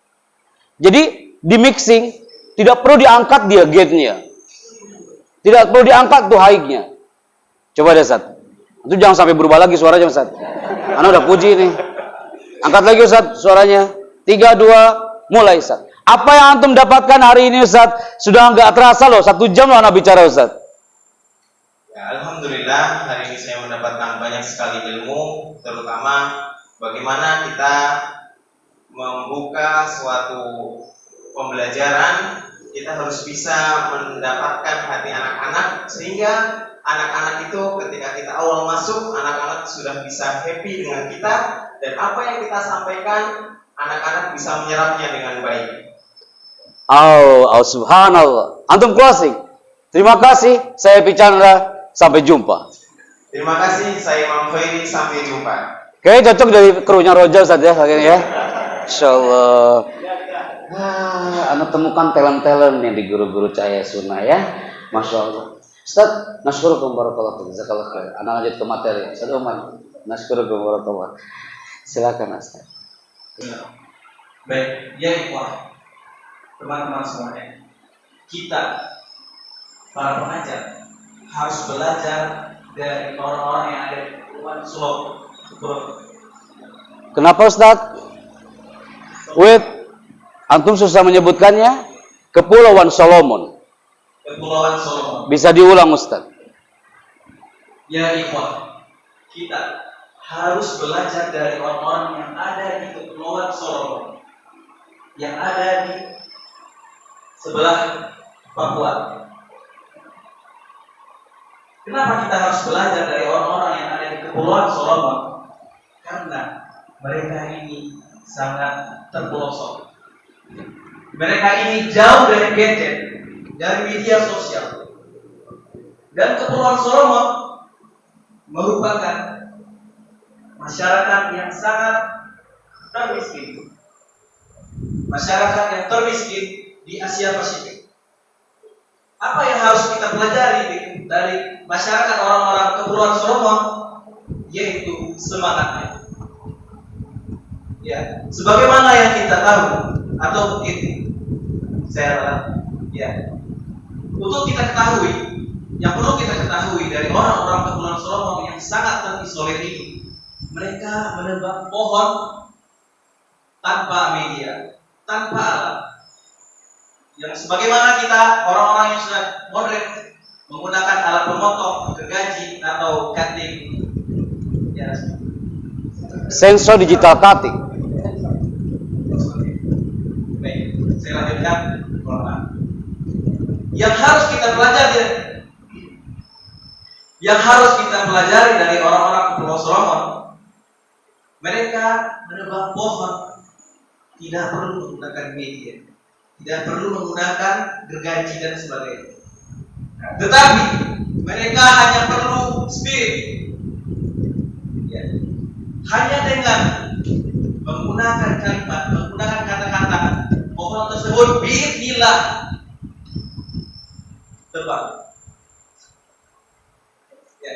Speaker 1: Jadi, di mixing, tidak perlu diangkat dia gate-nya. Tidak perlu diangkat tuh high-nya. Coba deh Ustaz. Itu jangan sampai berubah lagi suaranya Ustaz. Anda udah puji nih. Angkat lagi Ustaz suaranya. 3, 2, mulai Ustaz. Apa yang antum dapatkan hari ini Ustaz? Sudah nggak terasa loh, 1 jam loh Anda bicara Ustaz.
Speaker 5: Ya, Alhamdulillah hari ini saya mendapatkan banyak sekali ilmu, terutama bagaimana kita membuka suatu pembelajaran. Kita harus bisa mendapatkan hati anak-anak sehingga anak-anak itu ketika kita awal masuk, anak-anak sudah bisa happy dengan kita dan apa yang kita sampaikan anak-anak bisa menyerapnya dengan baik.
Speaker 1: Oh, subhanallah. Antum closing. Terima kasih. Saya Happy Chandra. Sampai jumpa.
Speaker 5: Terima kasih, saya Imam Khairi. Sampai jumpa.
Speaker 1: Kayaknya cocok dari krunya Roja Ustaz ya, kayaknya ya. Insyaallah. Anda temukan talent-talent yang di guru-guru Cahaya Sunnah ya. Masya Allah. Ustaz, nasykurukum barakallahu fiik. Jazakallahu khair. Anda lanjut ke materi. Ustaz Umar. Nasykurukum barakallahu. Silakan Ustaz.
Speaker 5: Baik, ya ikhwah, teman-teman semuanya, kita para pengajar harus belajar dari orang-orang yang ada di Kepulauan Solomon.
Speaker 1: Kenapa Ustadz? Wait, antum susah menyebutkannya. Kepulauan Solomon.
Speaker 5: Kepulauan Solomon.
Speaker 1: Bisa diulang Ustadz?
Speaker 5: Ya ikhwah, kita harus belajar dari orang-orang yang ada di Kepulauan Solomon, yang ada di sebelah Papua. Kenapa kita harus belajar dari orang-orang yang ada di Kepulauan Solomon? Karena mereka ini sangat terpelosok. Mereka ini jauh dari gadget, dari media sosial. Dan Kepulauan Solomon merupakan masyarakat yang sangat termiskin. Masyarakat yang termiskin di Asia Pasifik. Apa yang harus kita pelajari dari masyarakat orang-orang Kepulauan Solomon? Yaitu semangatnya. Ya, sebagaimana yang kita tahu atau mungkin untuk kita ketahui, yang perlu kita ketahui dari orang-orang Kepulauan Solomon yang sangat terisolir ini, mereka menebang pohon tanpa media, tanpa alat. Yang sebagaimana kita orang-orang yang sudah modern menggunakan alat pemotong, gergaji atau cutting, ya,
Speaker 1: sensor digital cutting.
Speaker 5: Baik, saya lanjutkan. Yang harus kita pelajari dari orang-orang Kepulauan Solomon, mereka menebang pohon tidak perlu menggunakan media, tidak perlu menggunakan gergaji dan sebagainya. Tetapi mereka hanya perlu spirit. Ya. Hanya dengan menggunakan kalimat, menggunakan kata-kata, pohon tersebut bi'idznillah tebang. Ya.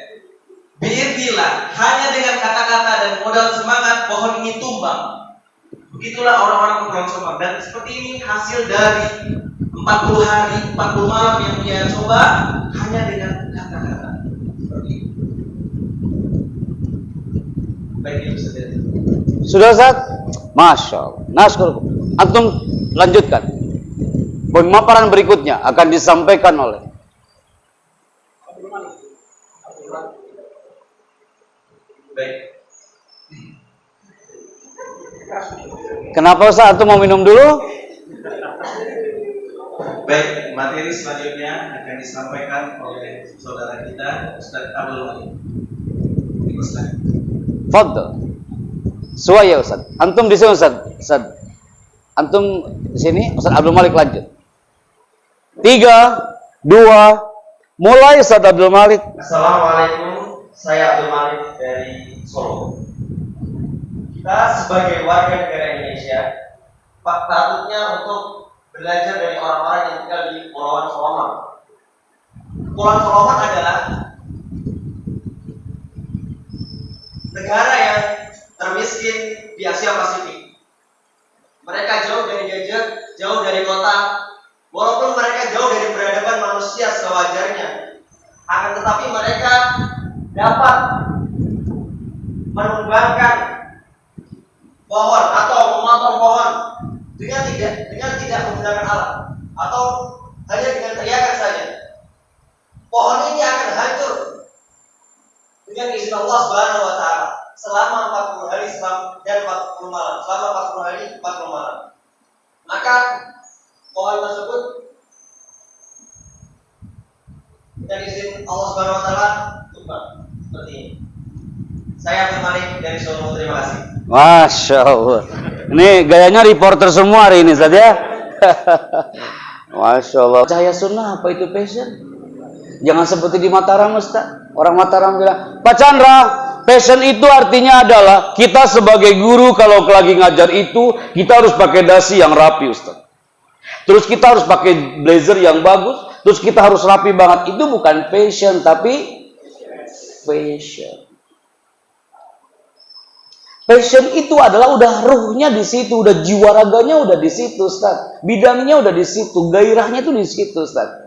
Speaker 5: Bi'idznillah, hanya dengan kata-kata dan modal semangat pohon ini tumbang. Begitulah orang-orang Kepulauan Solomon. Dan seperti ini hasil dari 40 hari, 40 malam yang dia coba hanya dengan kata-kata. Seperti itu. Baik, itu saja.
Speaker 1: Sudah Ustaz? Masya Allah. Naskul. Antum lanjutkan. Pemaparan berikutnya akan disampaikan oleh
Speaker 5: Baik.
Speaker 1: Kenapa Ustaz? Antum mau minum dulu?
Speaker 5: Baik, materi selanjutnya akan disampaikan oleh saudara kita Ustaz Abdul Malik. Silakan.
Speaker 1: Fadl. Suaya Ustaz. Antum di sini Ustaz. Antum di sini, Ustaz Abdul Malik lanjut. 3, 2, mulai Ustaz Abdul Malik.
Speaker 7: Assalamualaikum, saya Abdul Malik dari Solo. Kita sebagai warga negara Indonesia patutnya untuk belajar dari orang-orang yang tinggal di Kepulauan Solomon. Kepulauan Solomon adalah negara yang termiskin di Asia Pasifik. Mereka jauh dari gadget, jauh dari kota. Walaupun mereka jauh dari peradaban manusia sewajarnya, akan tetapi mereka dapat menumbangkan pohon atau memotong pohon dengan tidak menggunakan alat atau hanya dengan teriakan saja. Pohon ini akan hancur dengan izin Allah Subhanahu wa taala selama 40 hari dan 40 malam. Selama 40 hari 40 malam. Maka pohon tersebut dengan izin Allah Subhanahu wa taala tumbang seperti ini. Saya Abdul Malik dari Solo, terima kasih.
Speaker 1: Masya Allah. Ini gayanya reporter semua hari ini Ustaz ya. Masya Allah. Cahaya sunnah apa itu passion? Jangan seperti di Mataram Ustaz. Orang Mataram bilang, Pak Chandra, passion itu artinya adalah kita sebagai guru kalau lagi ngajar itu kita harus pakai dasi yang rapi Ustaz. Terus kita harus pakai blazer yang bagus. Terus kita harus rapi banget. Itu bukan passion tapi fashion. Passion itu adalah udah ruhnya di situ, udah jiwa raganya udah di situ, Ustaz. Bidangnya udah di situ, gairahnya tuh di situ, Ustaz.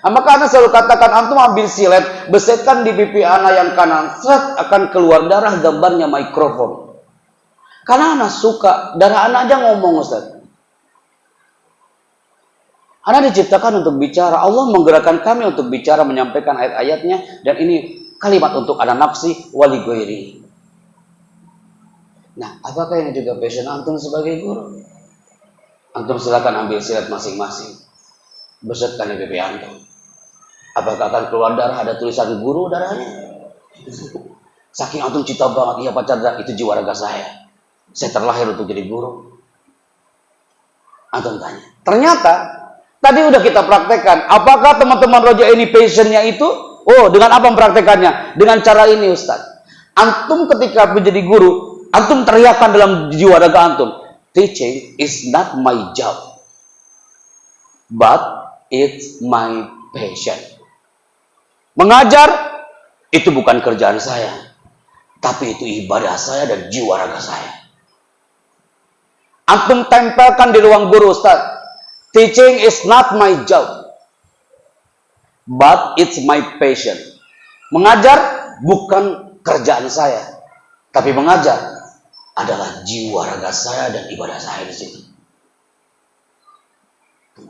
Speaker 1: Nah, maka anak selalu katakan, antum ambil silet, besetkan di pipi anak yang kanan, set akan keluar darah, gambarnya mikrofon. Karena anak suka, darah anak aja ngomong, Ustaz. Anak diciptakan untuk bicara, Allah menggerakkan kami untuk bicara, menyampaikan ayat-ayatnya, dan ini kalimat untuk anak nafsi, wali ghairi. Nah, apakah ini juga passion antum sebagai guru? Antum silakan ambil silet masing-masing. Besetkan di pipi antum. Apakah akan keluar darah, ada tulisan guru darahnya? Saking antum cinta banget, iya Pak Chandra, itu jiwa raga saya. Saya terlahir untuk jadi guru. Antum tanya. Ternyata, tadi udah kita praktekkan. Apakah teman-teman Roja ini passionnya itu? Oh, dengan apa mempraktekannya? Dengan cara ini, Ustaz. Antum ketika menjadi guru, antum teriakan dalam jiwa raga antum, teaching is not my job, but it's my passion. Mengajar itu bukan kerjaan saya, tapi itu ibadah saya dan jiwa raga saya. Antum tempelkan di ruang guru, Ustaz. Teaching is not my job, but it's my passion. Mengajar bukan kerjaan saya, tapi mengajar adalah jiwa raga saya dan ibadah saya di situ.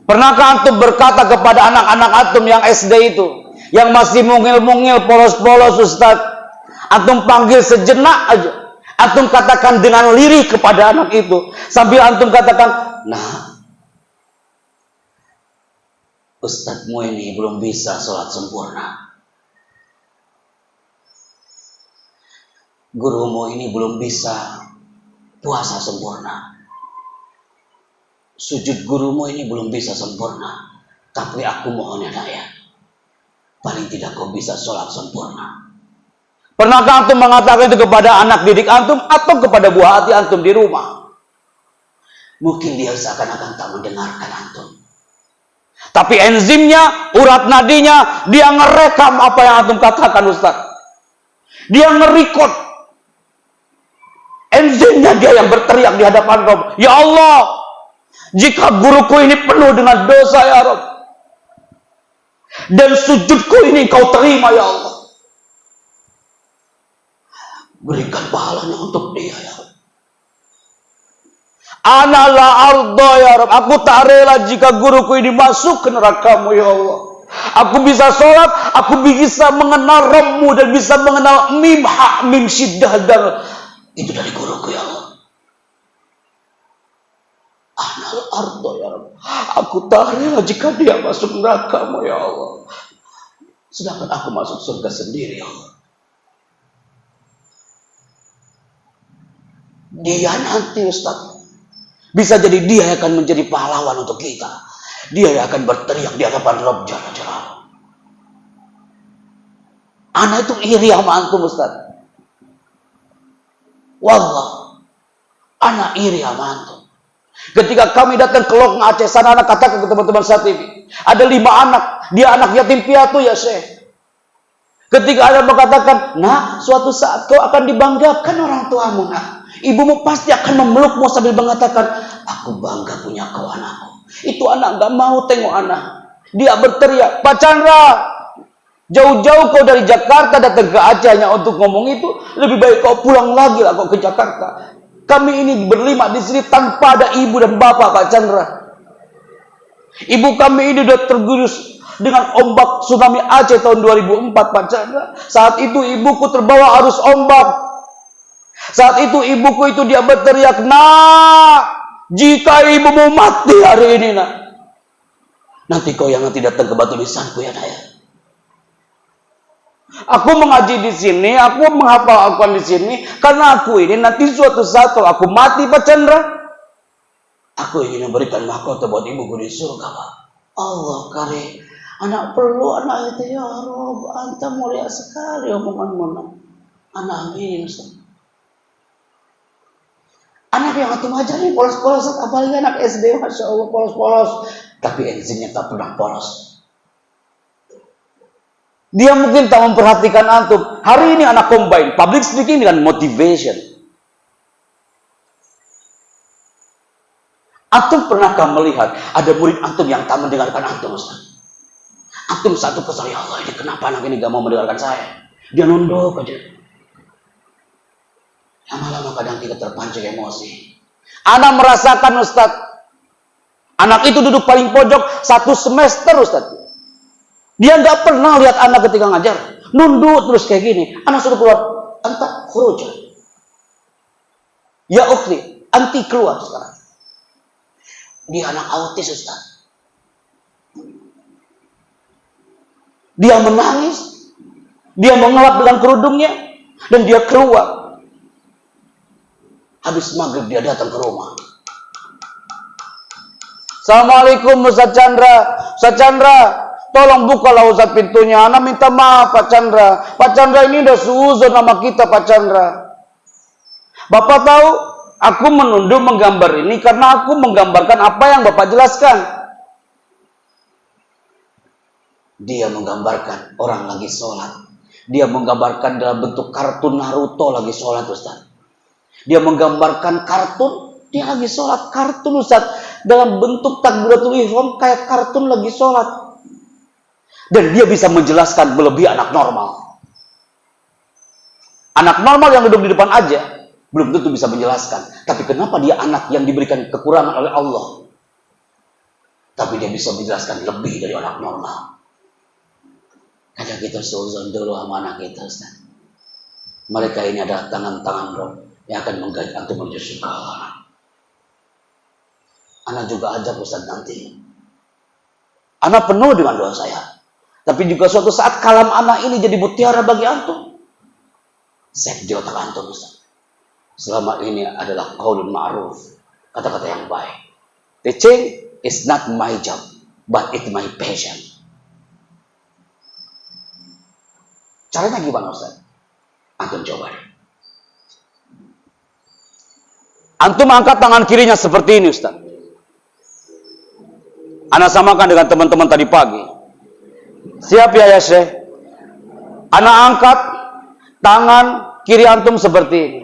Speaker 1: Pernahkah antum berkata kepada anak-anak antum yang SD itu, yang masih mungil-mungil, polos-polos, Ustaz, antum panggil sejenak aja, antum katakan dengan lirih kepada anak itu, sambil antum katakan, nah, Ustadzmu ini belum bisa sholat sempurna. Gurumu ini belum bisa puasa sempurna. Sujud gurumu ini belum bisa sempurna. Tapi aku mohon ya nak ya, paling tidak kau bisa sholat sempurna. Pernahkah antum mengatakan itu kepada anak didik antum atau kepada buah hati antum di rumah? Mungkin dia seakan-akan tak mendengarkan antum. Tapi enzimnya, urat nadinya, dia ngerekam apa yang antum katakan, Ustaz. Dia ngerekod. Enzimnya dia yang berteriak di hadapan Rabb, ya Allah, jika guruku ini penuh dengan dosa ya Rabb, dan sujudku ini kau terima ya Allah, berikan pahalanya untuk dia ya Rabb. Ana la arda ya Rabb, aku tak rela jika guruku ini masuk ke nerakamu ya Allah. Aku bisa sholat, aku bisa mengenal Rabbmu dan bisa mengenal mim, ha, mim, syiddah dan itu dari guruku ya Allah. Anal ardo ya Allah. Aku tak rela jika dia masuk nerakamu ya Allah, sedangkan aku masuk surga sendiri ya Allah. Dia nanti Ustaz, bisa jadi dia yang akan menjadi pahlawan untuk kita. Dia yang akan berteriak di hadapan Rabb Jalla Jalaluhu. Anak itu iri sama antum Ustaz. Wallah, anak iri sama antum. Ketika kami datang ke Lokng Aceh sana, anak katakan ke teman-teman saat ini, ada 5 anak, dia anak yatim piatu ya Syekh. Ketika ada mengatakan, nah suatu saat kau akan dibanggakan orang tuamu nak. Ibumu pasti akan memelukmu sambil mengatakan, aku bangga punya kau anakku. Itu anak gak mau tengok anak. Dia berteriak, Pak Chandra, jauh-jauh kau dari Jakarta datang ke Aceh hanya untuk ngomong itu, lebih baik kau pulang lagi lah kau ke Jakarta. Kami ini berlima di sini tanpa ada ibu dan bapak Pak Chandra. Ibu kami ini sudah tergerus dengan ombak tsunami Aceh tahun 2004 Pak Chandra. Saat itu ibuku terbawa arus ombak. Saat itu ibuku itu dia berteriak, nak, jika ibumu mati hari ini nak, nanti kau yang nanti datang ke batu nisanku ya nak ya. Aku mengaji di sini, aku menghafal Al-Quran di sini, karena aku ini nanti suatu saat kalau aku mati Pak Chandra, aku ingin memberikan mahkota buat ibuku di surga Pak. Allah kari, anak perlu anak itu ya Rob, anta mulia sekali omongan-omongan. Anak ini Ustaz. Anak yang antum ajari polos-polos, apalagi anak SD, Masya Allah polos-polos, tapi enzimnya tak pernah polos. Dia mungkin tak memperhatikan antum. Hari ini anak combine public speaking dengan motivation. Antum pernahkah melihat ada murid antum yang tak mendengarkan antum, Ustaz? Antum satu kesal, ya Allah, ini kenapa anak ini gak mau mendengarkan saya? Dia nunduk aja. Lama-lama kadang kita terpancing emosi. Anak merasakan, Ustaz, anak itu duduk paling pojok 1 semester, Ustaz. Dia gak pernah lihat anak ketika ngajar. Nunduk terus kayak gini. Anak sudah keluar. Anta khuruj. Ya ukhti, anti keluar sekarang. Dia anak autis, Ustaz. Dia menangis. Dia mengelap dengan kerudungnya. Dan dia keluar. Habis maghrib dia datang ke rumah. Assalamualaikum Ustaz Chandra. Ustaz Chandra, tolong bukalah Ustaz pintunya. Anak minta maaf Pak Chandra. Pak Chandra ini udah suuzon nama kita Pak Chandra. Bapak tahu, aku menunduk menggambar ini karena aku menggambarkan apa yang Bapak jelaskan. Dia menggambarkan orang lagi sholat. Dia menggambarkan dalam bentuk kartun Naruto lagi sholat, Ustaz. Dia menggambarkan kartun, dia lagi sholat. Kartun, Ustaz. Dalam bentuk takbiratul ihram kayak kartun lagi sholat. Dan dia bisa menjelaskan melebihi anak normal. Anak normal yang duduk di depan aja belum tentu bisa menjelaskan. Tapi kenapa dia anak yang diberikan kekurangan oleh Allah? Tapi dia bisa menjelaskan lebih dari anak normal. Kadang kita seuzon dulu sama anak kita, Ustaz. Mereka ini adalah tangan-tangan Rob yang akan menggaji antum menuju surga. Anak juga ajak, Ustaz, nanti. Anak penuh dengan doa saya. Tapi juga suatu saat kalam anak ini jadi mutiara bagi antum. Set di otak antum, Ustaz. Selama ini adalah qaulun ma'ruf, kata-kata yang baik. Teaching is not my job, but it's my passion. Caranya gimana, Ustaz? Antum coba deh. Antum angkat tangan kirinya seperti ini, Ustaz. Ana samakan dengan teman-teman tadi pagi. Siap ya Syekh? Ana angkat tangan kiri antum seperti ini.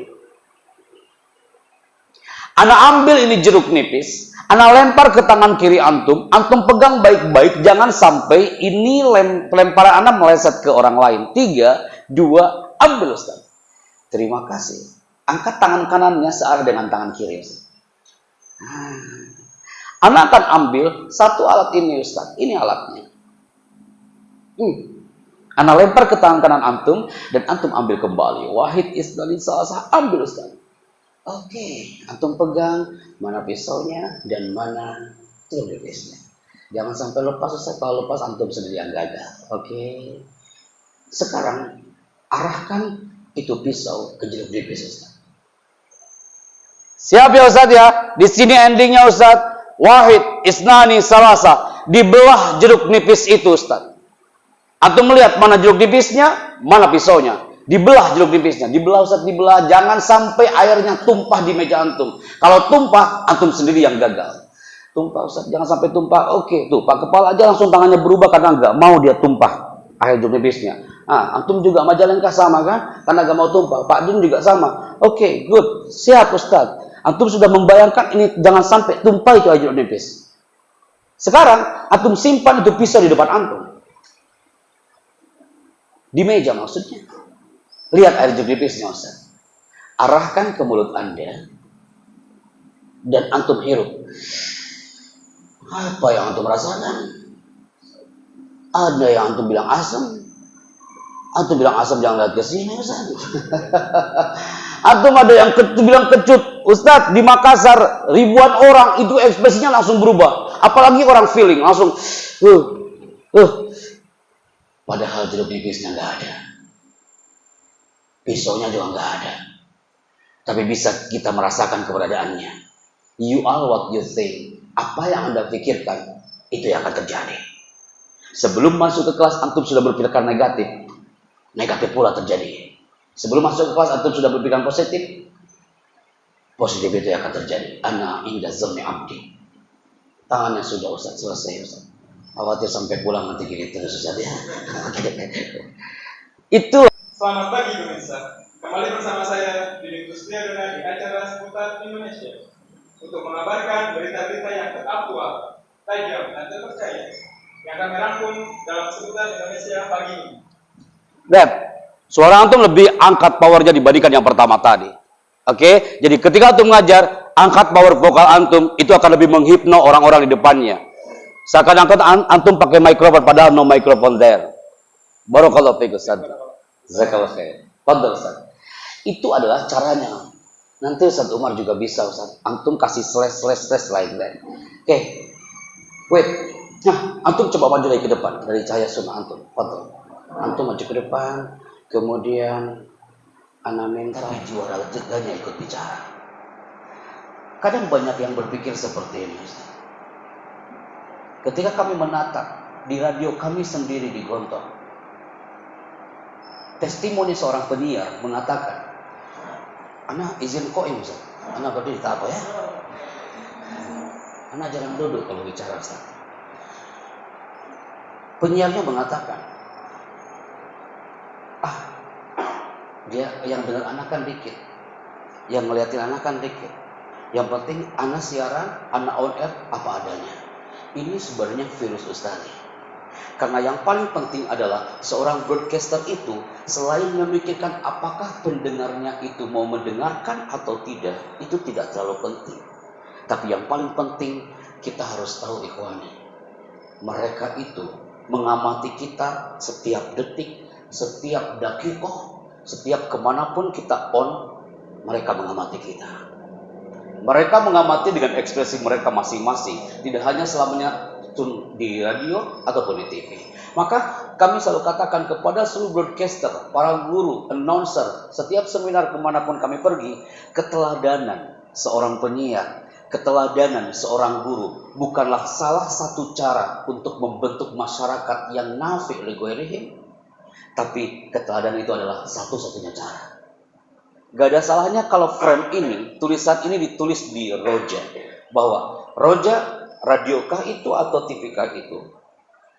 Speaker 1: Ana ambil ini jeruk nipis, ana lempar ke tangan kiri antum, antum pegang baik-baik, jangan sampai ini lemparan ana meleset ke orang lain. 3, 2, ambil, Ustaz. Terima kasih. Angkat tangan kanannya searah dengan tangan kiri, Ustaz. Ana akan ambil satu alat ini, Ustaz. Ini alatnya. Ana lempar ke tangan kanan antum, dan antum ambil kembali. Wahid isnani salasah, ambil, Ustaz. Oke, antum pegang mana pisaunya dan mana jeruk nipisnya. Jangan sampai lepas, Ustaz. Kalau lepas antum sendiri yang gagal. Oke. Sekarang arahkan itu pisau ke jeruk nipis, Ustaz. Siap ya Ustaz ya? Di sini endingnya, Ustaz. Wahid isnani salasa, dibelah jeruk nipis itu, Ustaz. Antum melihat mana jeruk nipisnya, mana pisaunya. Dibelah jeruk nipisnya, dibelah, Ustaz, dibelah. Jangan sampai airnya tumpah di meja antum. Kalau tumpah, antum sendiri yang gagal. Tumpah, Ustaz, jangan sampai tumpah. Oke, tuh Pak Kepala aja langsung tangannya berubah karena nggak mau dia tumpah air jeruk nipisnya. Antum juga Majalengka sama kan? Karena nggak mau tumpah. Pak Jun juga sama. Oke, good, siap, Ustaz. Antum sudah membayangkan ini jangan sampai tumpah itu air jeruk nipis. Sekarang antum simpan itu pisau di depan antum. Di meja maksudnya. Lihat air jeruk nipisnya, Ustaz. Arahkan ke mulut Anda. Dan antum hirup. Apa yang antum rasakan? Ada yang antum bilang asam. Antum bilang asam jangan lihat ke sini, Ustaz. Antum ada yang bilang kecut. Ustaz, di Makassar ribuan orang itu ekspresinya langsung berubah. Apalagi orang feeling langsung Padahal jeruk nipisnya nggak ada. Pisaunya juga nggak ada. Tapi bisa kita merasakan keberadaannya. You are what you think. Apa yang Anda pikirkan, itu yang akan terjadi. Sebelum masuk ke kelas, antum sudah berpikirkan negatif. Negatif pula terjadi. Sebelum masuk ke kelas, antum sudah berpikirkan positif. Positif itu yang akan terjadi. Ana inda zanni abdi. Tangannya sudah, Ustaz, selesai, Ustaz. Khawatir sampai pulang nanti gini terus, Ustaz, ya. Itu.
Speaker 6: Selamat pagi pemirsa. Kembali bersama saya Didi Kuspriadona di acara seputar Indonesia. untuk mengabarkan berita-berita yang teraktual, tajam, dan terpercaya yang kami rangkum dalam seputar Indonesia pagi ini.
Speaker 1: Dad, suara antum lebih angkat powernya dibandingkan yang pertama tadi. Oke, jadi ketika antum mengajar, angkat power vokal antum, itu akan lebih menghipno orang-orang di depannya. Seakan-akan antum pakai mikrofon, padahal no microphone there. Barakallahu fiik Ustaz. Jazakallahu khair. Fadhal Ustaz. Itu adalah caranya. Nanti Ustaz Umar juga bisa Ustaz. Antum kasih slash like that. Oke. Wait. Nah, antum coba maju lagi ke depan dari cahaya sunnah antum. Fadhal. Antum maju ke depan, kemudian ana minta juara jedanya ikut bicara. Kadang banyak yang berpikir seperti ini Ustaz. Ketika kami menatap di radio kami sendiri di Gontor, testimoni seorang penyiar mengatakan, ana izin koim Ustaz, ana berdiri tak apa ya, ana jarang duduk kalau bicara Ustaz. Penyiarnya mengatakan, dia yang dengar anak kan dikit, yang ngeliatin anak kan dikit. Yang penting anak siaran, anak on air apa adanya. Ini sebenarnya virus Ustaz. Karena yang paling penting adalah seorang broadcaster itu selain memikirkan apakah pendengarnya itu mau mendengarkan atau tidak, itu tidak terlalu penting. Tapi yang paling penting kita harus tahu ikhwani, mereka itu mengamati kita setiap detik, setiap dakikoh, setiap kemanapun kita on, mereka mengamati kita. Mereka mengamati dengan ekspresi mereka masing-masing, tidak hanya selamanya di radio ataupun di TV. Maka kami selalu katakan kepada seluruh broadcaster, para guru, announcer, setiap seminar kemanapun kami pergi, keteladanan seorang penyiar, keteladanan seorang guru bukanlah salah satu cara untuk membentuk masyarakat yang nafi' li ghairihim, tapi keteladanan itu adalah satu-satunya cara. Gak ada salahnya kalau frame ini, tulisan ini ditulis di roja, bahwa roja radiokah itu atau TVkah itu.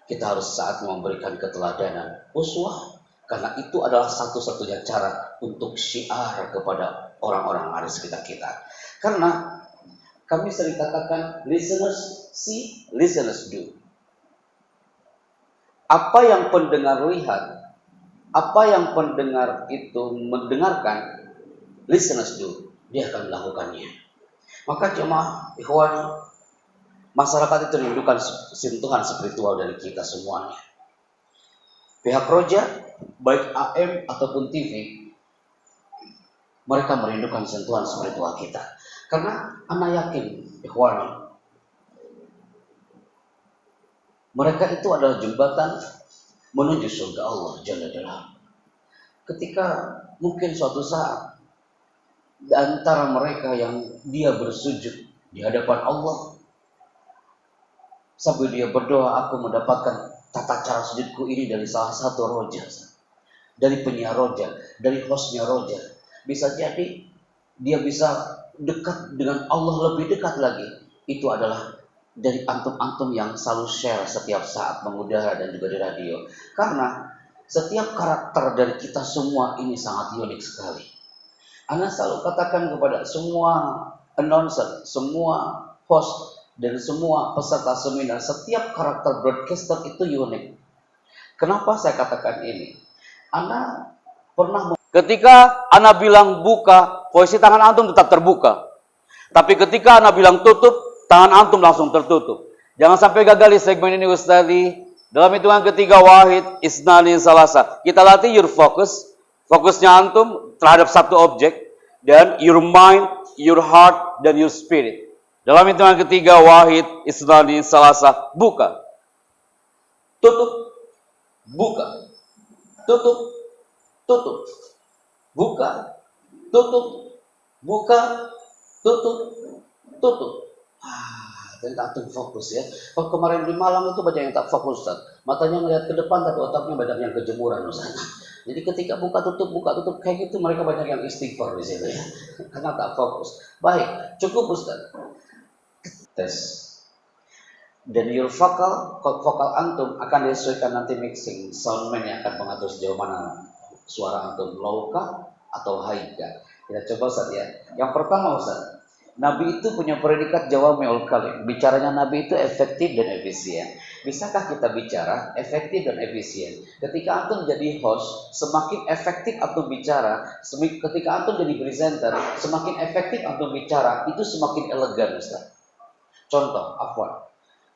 Speaker 1: Kita harus saat memberikan keteladanan, uswah, karena itu adalah satu-satunya cara untuk syiar kepada orang-orang yang ada di sekitar kita. Karena kami sering katakan, listeners see, listeners do. Apa yang pendengar lihat, apa yang pendengar itu mendengarkan, listeners do, dia akan melakukannya. Maka jemaah ikhwan, masyarakat itu merindukan sentuhan spiritual dari kita semuanya. Pihak roja, baik AM ataupun TV, mereka merindukan sentuhan spiritual kita. Karena anak yakin, ikhwan, mereka itu adalah jembatan menuju surga Allah Jalla Jalla. Ketika mungkin suatu saat di antara mereka yang dia bersujud di hadapan Allah, sambil dia berdoa, aku mendapatkan tata cara sujudku ini dari salah satu roja, dari penyiar roja, dari hostnya roja. Bisa jadi dia bisa dekat dengan Allah lebih dekat lagi. Itu adalah dari antum-antum yang selalu share setiap saat mengudara dan juga di radio. Karena setiap karakter dari kita semua ini sangat unik sekali. Ana selalu katakan kepada semua announcer, semua host, dan semua peserta seminar, setiap karakter broadcaster itu unik. Kenapa saya katakan ini? Ana pernah ketika Ana bilang buka, posisi tangan antum tetap terbuka. Tapi ketika Ana bilang tutup, tangan antum langsung tertutup. Jangan sampai gagal di segmen ini Ustazi. Dalam hitungan ketiga, wahid, isnani, salasa. Kita latih your focus. Fokusnya antum terhadap satu objek. Dan your mind, your heart, dan your spirit. Dalam hitungan ketiga, wahid, isnani, salasa. Buka. Tutup. Buka. Tutup. Tutup. Buka. Tutup. Buka. Tutup. Tutup. Ternyata antum fokus ya. Kalau kemarin di malam itu banyak yang tak fokus Ustaz. Matanya ngelihat ke depan tapi otaknya banyak yang kejemuran Ustaz. Jadi ketika buka tutup kayak gitu mereka banyak yang istighfar di sini ya. Karena tak fokus. Baik, cukup Ustaz. Tes. Dan your vokal antum akan disesuaikan nanti mixing. Soundman yang akan mengatur sejauh mana suara antum, low kah atau high kah. Kita coba Ustaz ya. Yang pertama Ustaz, Nabi itu punya predikat jawami'ul kalim. Bicaranya Nabi itu efektif dan efisien. Bisakah kita bicara efektif dan efisien? Ketika antum jadi host, semakin efektif antum bicara. Ketika antum jadi presenter, semakin efektif antum bicara, itu semakin elegan, Ustaz. Contoh, afwan.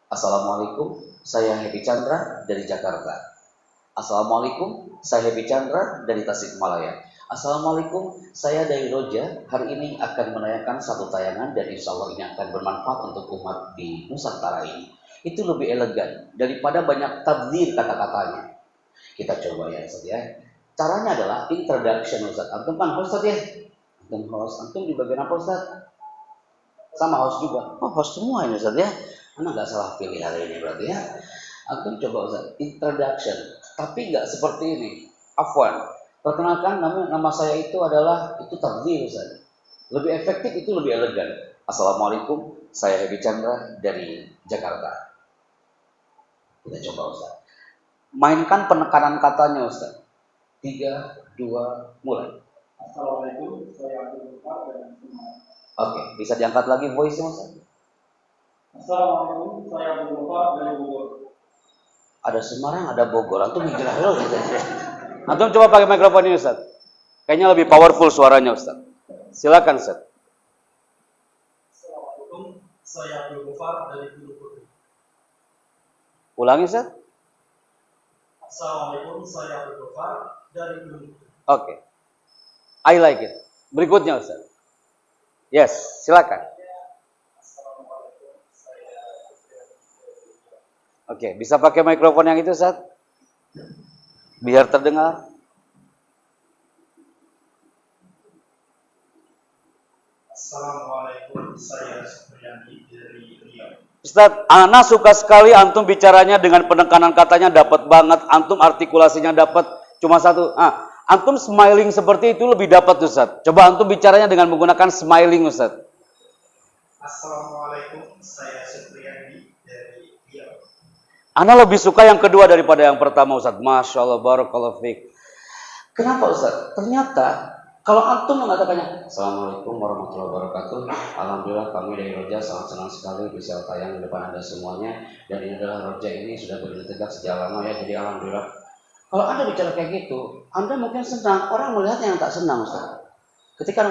Speaker 1: Assalamualaikum, saya Happy Chandra dari Jakarta. Assalamualaikum, saya Happy Chandra dari Tasikmalaya. Assalamualaikum, saya dari Roja. Hari ini akan menayangkan satu tayangan dan insya Allah ini akan bermanfaat untuk umat di Nusantara ini. Itu lebih elegan daripada banyak tabdir kata-katanya. Kita coba ya Ustaz ya. Caranya adalah introduction Ustaz. Antum kan host Ustaz ya? Antum host. Antum di bagian apa Ustaz? Sama host juga. Oh host semua ini Ustaz ya. Anak nggak salah pilih hari ini berarti ya. Antum coba Ustaz. Introduction. Tapi nggak seperti ini. Afwan. Perkenalkan nama saya itu adalah tabdil Ustaz. Lebih efektif itu lebih elegan. Assalamualaikum, saya Happy Chandra dari Jakarta. Kita coba Ustaz. Mainkan penekanan katanya Ustaz. 3, 2, mulai.
Speaker 6: Assalamualaikum, saya Abdul Mukhtar dari Semarang.
Speaker 1: Oke, bisa diangkat lagi voice-nya Ustaz.
Speaker 6: Assalamualaikum, saya Abdul Mukhtar dari Bogor.
Speaker 1: Ada Semarang, ada Bogor. Antum hijrah dulu gitu. Antum coba pakai mikrofon ini Ustaz. Kayaknya lebih powerful suaranya Ustaz. Silakan Ustaz.
Speaker 6: Assalamualaikum, saya Abdul Mukhtar dari Gunung Putri.
Speaker 1: Ulangi Ustaz.
Speaker 6: Assalamualaikum, saya Abdul Mukhtar dari Gunung Putri.
Speaker 1: Oke. I like it. Berikutnya Ustaz. Yes, silakan.
Speaker 6: Assalamualaikum, saya
Speaker 1: Oke, bisa pakai mikrofon yang itu Ustaz? Biar terdengar.
Speaker 6: Assalamualaikum, saya Supriyandi dari Riau.
Speaker 1: Ustaz, Ana suka sekali antum bicaranya dengan penekanan katanya dapat banget, antum artikulasinya dapat. Cuma satu, antum smiling seperti itu lebih dapat Ustaz. Coba antum bicaranya dengan menggunakan smiling Ustaz.
Speaker 6: Assalamualaikum, saya Supriyandi dari Riau.
Speaker 1: Ana lebih suka yang kedua daripada yang pertama Ustaz. Masya Allah, barakallahu fiik. Kenapa Ustaz? Ternyata kalau antum mengatakannya Assalamualaikum warahmatullahi wabarakatuh. Alhamdulillah kami dari Roja sangat senang sekali bisa tayang di depan Anda semuanya. Dan ini adalah Roja ini sudah berdiri tegak sejak lama ya. Jadi Alhamdulillah. Kalau Anda bicara kayak gitu, Anda mungkin senang. Orang melihatnya yang tak senang Ustaz. Ketika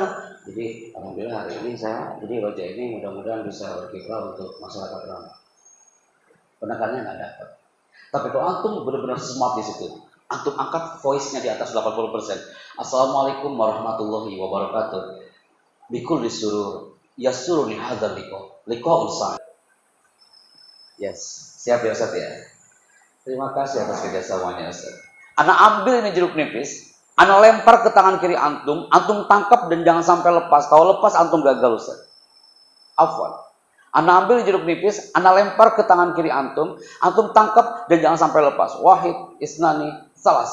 Speaker 1: jadi Alhamdulillah hari ini saya jadi Roja ini mudah-mudahan bisa berkiprah untuk masyarakat ramah. Penekanannya nggak dapat. Tapi kalau antum benar-benar smart di situ, antum angkat voice-nya di atas 80%. Assalamualaikum warahmatullahi wabarakatuh. Bikul disurur, yasuruni hadzal liqa'ul sa'id. Yes, siap ya Ustaz ya. Terima kasih atas kerjasamanya Ustaz. Ana ambil ini jeruk nipis, ana lempar ke tangan kiri antum, antum tangkap dan jangan sampai lepas. Kalau lepas antum gagal Ustaz. Afwan. Ana ambil jeruk nipis, ana lempar ke tangan kiri antum, antum tangkap dan jangan sampai lepas. Wahid, isnani, salah.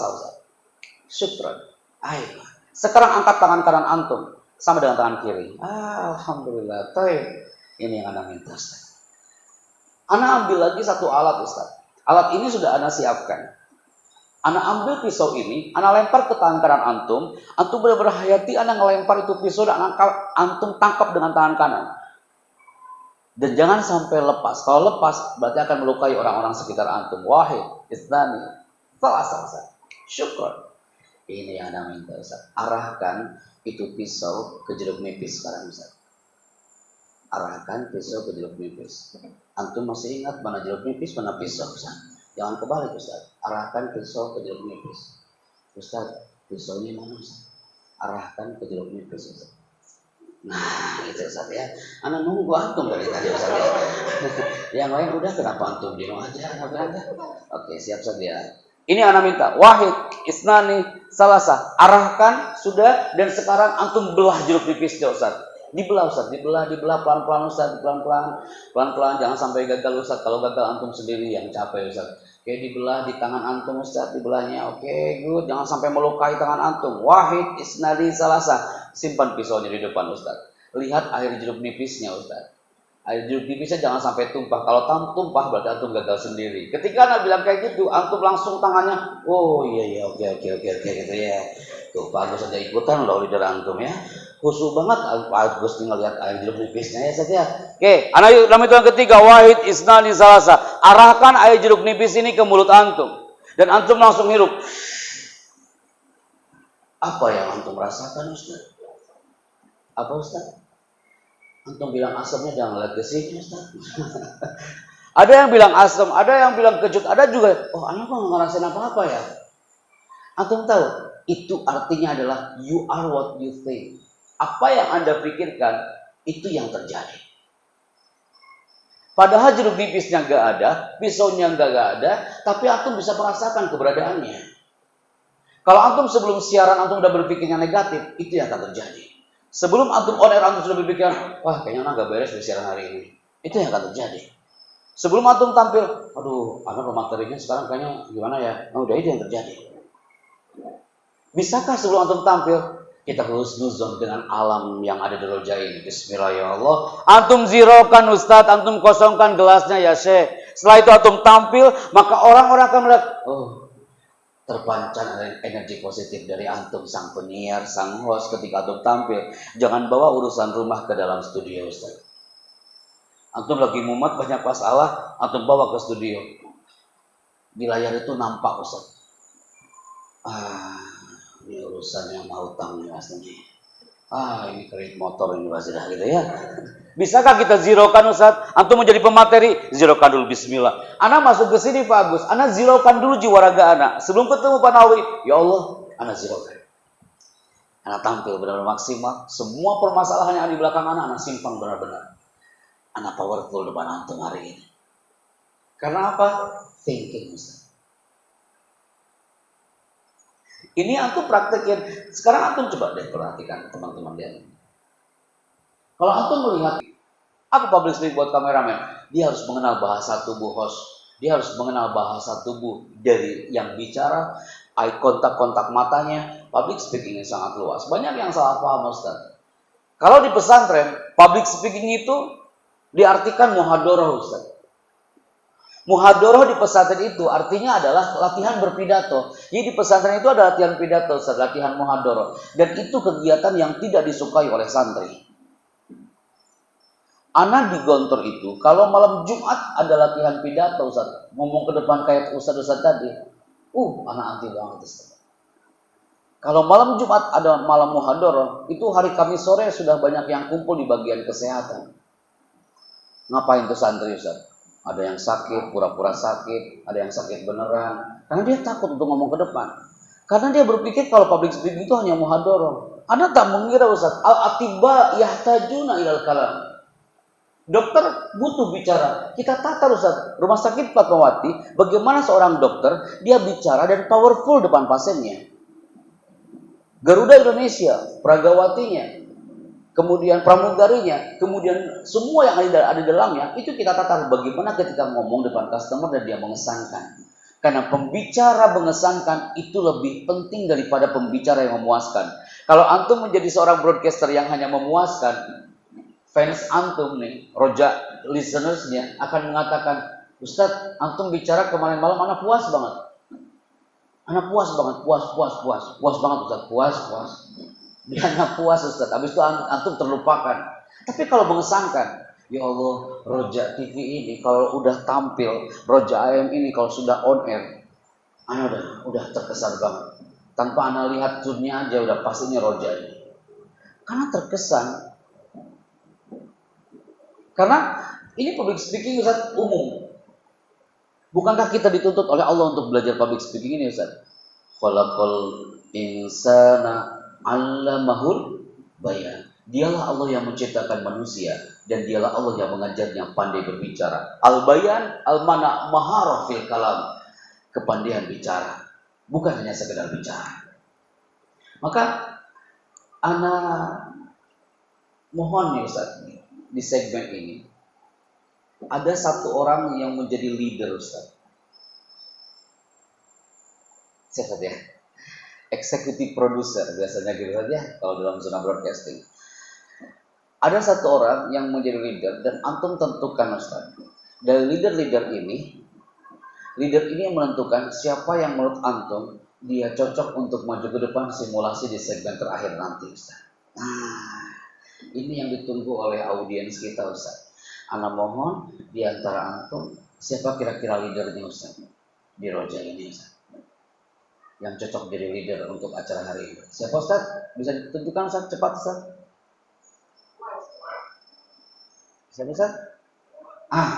Speaker 1: Syukran. Ayo. Sekarang angkat tangan kanan antum sama dengan tangan kiri. Alhamdulillah. Taib. Ini yang ana minta Ustaz. Ana ambil lagi satu alat Ustaz. Alat ini sudah ana siapkan. Ana ambil pisau ini, ana lempar ke tangan kanan antum. Antum benar-benar hayati ana ngelempar itu pisau dan antum tangkap dengan tangan kanan. Dan jangan sampai lepas. Kalau lepas berarti akan melukai orang-orang sekitar antum. Wahid, isnani, salah. Syukur. Ini yang Anda minta Ustaz. Arahkan itu pisau ke jeruk nipis sekarang Ustaz. Arahkan pisau ke jeruk nipis. Antum masih ingat mana jeruk nipis, mana pisau Ustaz? Jangan kebalik Ustaz. Arahkan pisau ke jeruk nipis. Ustaz, pisaunya mana Ustaz? Arahkan ke jeruk nipis Ustaz. Nah, itu Ustaz ya. Ana nunggu antum dari tadi Ustaz ya. Yang lain udah kenapa antum dino aja? Oke, siap Ustaz ya. Ini ana minta wahid, isnani, salasa. Arahkan sudah dan sekarang antum belah jeruk nipisnya Ustaz. Dibelah Ustaz, dibelah pelan-pelan Ustaz, pelan-pelan jangan sampai gagal Ustaz. Kalau gagal antum sendiri yang capek Ustaz. Oke, dibelah di tangan antum Ustaz, dibelahnya. Oke, good. Jangan sampai melukai tangan antum. Wahid, isnani, salasa. Simpan pisaunya di depan Ustaz. Lihat air jeruk nipisnya Ustaz. Air jeruk nipisnya jangan sampai tumpah. Kalau tumpah berarti antum gagal sendiri. Ketika Anda bilang kayak gitu, antum langsung tangannya, oh iya, oke gitu ya. Tuh bagus aja ikutan loh lidah antum ya. khusyuk banget Agus tinggal lihat air jeruk nipisnya ya saja. Oke, anak yuk dalam hitungan ketiga, wahid isnani salasa. Arahkan air jeruk nipis ini ke mulut antum dan antum langsung hirup. Apa yang antum rasakan, Ustaz? Apa, Ustaz? Antum bilang asamnya jangan lihat ke sini, Ustaz. Ada yang bilang asam, ada yang bilang kecut, ada juga, oh anak kok nggak ngerasain apa-apa ya. Antum tahu, itu artinya adalah you are what you think. Apa yang Anda pikirkan, itu yang terjadi. Padahal jeruk nipisnya nggak ada, pisaunya nggak ada, tapi antum bisa merasakan keberadaannya. Kalau antum sebelum siaran antum udah berpikir yang negatif, itu yang akan terjadi. Sebelum antum on air antum sudah berpikir, wah kayaknya nggak beres di siaran hari ini. Itu yang akan terjadi. Sebelum antum tampil, aduh, anak materinya sekarang kayaknya gimana ya? Nah, udah itu yang terjadi. Bisakah sebelum antum tampil, kita husnuzon dengan alam yang ada di roja ini? Bismillahirrahmanirrahim. Antum zirokan Ustadz, antum kosongkan gelasnya ya Syekh. Setelah itu antum tampil, maka orang-orang akan melihat, oh, terpancar energi positif dari antum sang penyiar, sang host ketika antum tampil. Jangan bawa urusan rumah ke dalam studio, Ustaz. Antum lagi mumet banyak masalah, antum bawa ke studio. Di layar itu nampak, Ustaz. Ini urusannya mau utang nih Mas nih. Ini kredit motor ini Mas dah gitu ya. Bisakah kita zirokan Ustaz? Antum menjadi pemateri, zirokan dulu bismillah. Anak masuk ke sini Pak Agus, anak zirokan dulu jiwa raga anak. Sebelum ketemu Pak Nawi, ya Allah, anak zirokan. Anak tampil benar-benar maksimal. Semua permasalahan yang ada di belakang anak simpan benar-benar. Anak powerful depan antum hari ini. Karena apa? Thinking Ustaz. Ini antum praktekin. Sekarang antum coba deh perhatikan teman-teman dia. Kalau antum melihat aku public speaking buat kameramen, dia harus mengenal bahasa tubuh host. Dia harus mengenal bahasa tubuh dari yang bicara, eye kontak matanya. Public speaking ini sangat luas. Banyak yang salah paham Ustaz. Kalau di pesantren, public speaking itu diartikan muhadharah Ustaz. Muhadharah di pesantren itu artinya adalah latihan berpidato. Jadi di pesantren itu ada latihan pidato, Ustaz, latihan muhadharah. Dan itu kegiatan yang tidak disukai oleh santri. Anak di Gontor itu, kalau malam Jumat ada latihan pidato, Ustaz, ngomong ke depan kayak Ustaz tadi, anak anti banget, Ustaz. Kalau malam Jumat ada malam muhadharah, itu hari Kamis sore sudah banyak yang kumpul di bagian kesehatan. Ngapain tuh santri, Ustaz? Ada yang sakit, pura-pura sakit, ada yang sakit beneran. Karena dia takut untuk ngomong ke depan. Karena dia berpikir kalau public speaking itu hanya muhadharah. Anda tak mengira, Ustaz, al-atiba yahtajuna ilal kalam. Dokter butuh bicara. Kita tata Ustaz, Rumah Sakit Fatmawati, bagaimana seorang dokter dia bicara dan powerful depan pasiennya. Garuda Indonesia, Pragawatinya, kemudian pramugarinya, kemudian semua yang ada di dalamnya, itu kita tata bagaimana ketika ngomong depan customer dan dia mengesankan. Karena pembicara mengesankan itu lebih penting daripada pembicara yang memuaskan. Kalau antum menjadi seorang broadcaster yang hanya memuaskan, fans antum nih, roja listenersnya akan mengatakan, Ustadz, antum bicara kemarin malam anak puas banget. Anak puas banget, puas banget Ustadz, puas. Dia hanya puas Ustadz, habis itu antum terlupakan. Tapi kalau mengesankan, ya Allah, Roja TV ini kalau udah tampil, Roja AM ini kalau sudah on air, anak udah terkesan banget. Tanpa anak lihat tunnya aja udah pastinya Roja ini. Karena terkesan. Karena ini public speaking Ustaz umum. Bukankah kita dituntut oleh Allah untuk belajar public speaking ini Ustaz? Khalaqal insana 'allamahul bayan. Dialah Allah yang menciptakan manusia dan dialah Allah yang mengajarnya pandai berbicara. Al-bayan al-mana maharah fil kalam. Kepandaian bicara, bukan hanya sekedar bicara. Maka ana mohon nih Ustaz, di segmen ini ada satu orang yang menjadi leader Ustaz. Siapa dia? Eksekutif produser biasanya gitu saja kalau dalam zona broadcasting. Ada satu orang yang menjadi leader dan antum tentukan Ustaz. Dari leader ini yang menentukan siapa yang menurut antum dia cocok untuk maju ke depan simulasi di segmen terakhir nanti Ustaz. Nah, ini yang ditunggu oleh audiens kita Ustaz. Ana mohon di antara antum siapa kira-kira leadernya Ustaz di Roja ini Ustaz? Yang cocok jadi leader untuk acara hari ini. Siapa Ustaz? Bisa ditentukan Ustaz? Cepat Ustaz. Siapa Ustaz?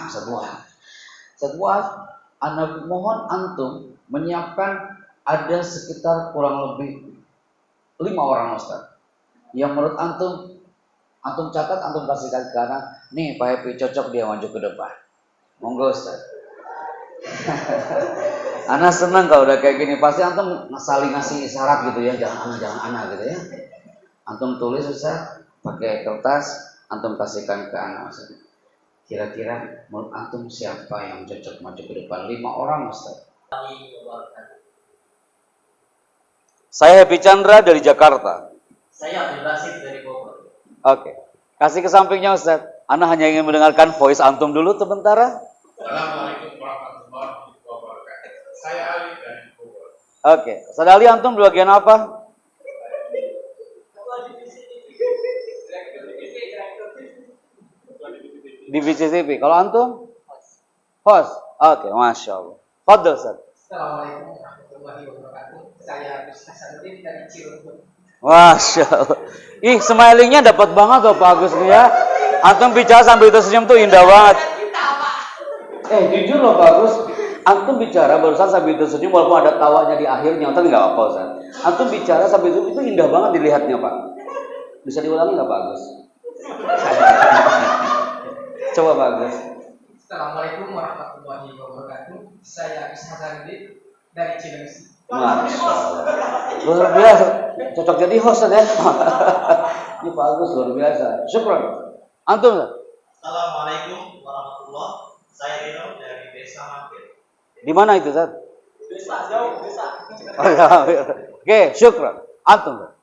Speaker 1: Ustaz Buah. Ustaz Buah, ana mohon antum menyiapkan ada sekitar kurang lebih 5 orang Ustaz. Yang menurut antum catat, antum kasihkan ke kanan. Nih Pak Happy cocok dia maju ke depan. Monggo Ustaz. Ana senang kalau udah kayak gini. Pasti antum saling ngasih isyarat gitu ya. Jangan ana gitu ya. Antum tulis Ustaz pakai kertas, antum kasihkan ke ana Ustaz. Kira-kira menurut antum siapa yang cocok maju ke depan? 5 orang Ustaz. Saya Happy Chandra dari Jakarta.
Speaker 7: Saya Abdul Basit dari Bogor.
Speaker 1: Oke. Kasih ke sampingnya Ustaz. Ana hanya ingin mendengarkan voice antum dulu sebentar.
Speaker 6: Assalamualaikum warahmatullahi wabarakatuh. Saya Ali dari Bogor.
Speaker 1: Oke. Ustaz Ali, antum di bagian apa? Divisi TV. Kalau antum? Host. Oke, Masya Allah. Fadl Ustaz.
Speaker 3: Assalamualaikum warahmatullahi wabarakatuh. Saya Agus Hasanuddin dari Cirebon.
Speaker 1: Masya Allah. Ih, smilingnya dapat banget loh Pak Agus nih ya. Antum bicara sambil tersenyum tuh indah banget. Jujur loh Pak Agus. Antum bicara barusan sambil tersenyum walaupun ada tawanya di akhirnya. Tapi nggak apa-apa Ustaz. Antum bicara sambil tersenyum itu indah banget dilihatnya Pak. Bisa diulangi nggak Pak Agus? Coba Pak Agus.
Speaker 3: Assalamualaikum warahmatullahi wabarakatuh. Saya Agus Hasanuddin dari Cilengsi.
Speaker 1: Masya Allah. Luar biasa. Cocok jadi host ya. Ini Pak Agus luar biasa. Syukran. Antum Ustaz?
Speaker 5: Assalamualaikum warahmatullahi wabarakatuh. Saya Dino dari Desa Mampir.
Speaker 1: Di mana itu Ustaz?
Speaker 3: Desa jauh, desa.
Speaker 1: Oke, syukran. Antum Ustaz?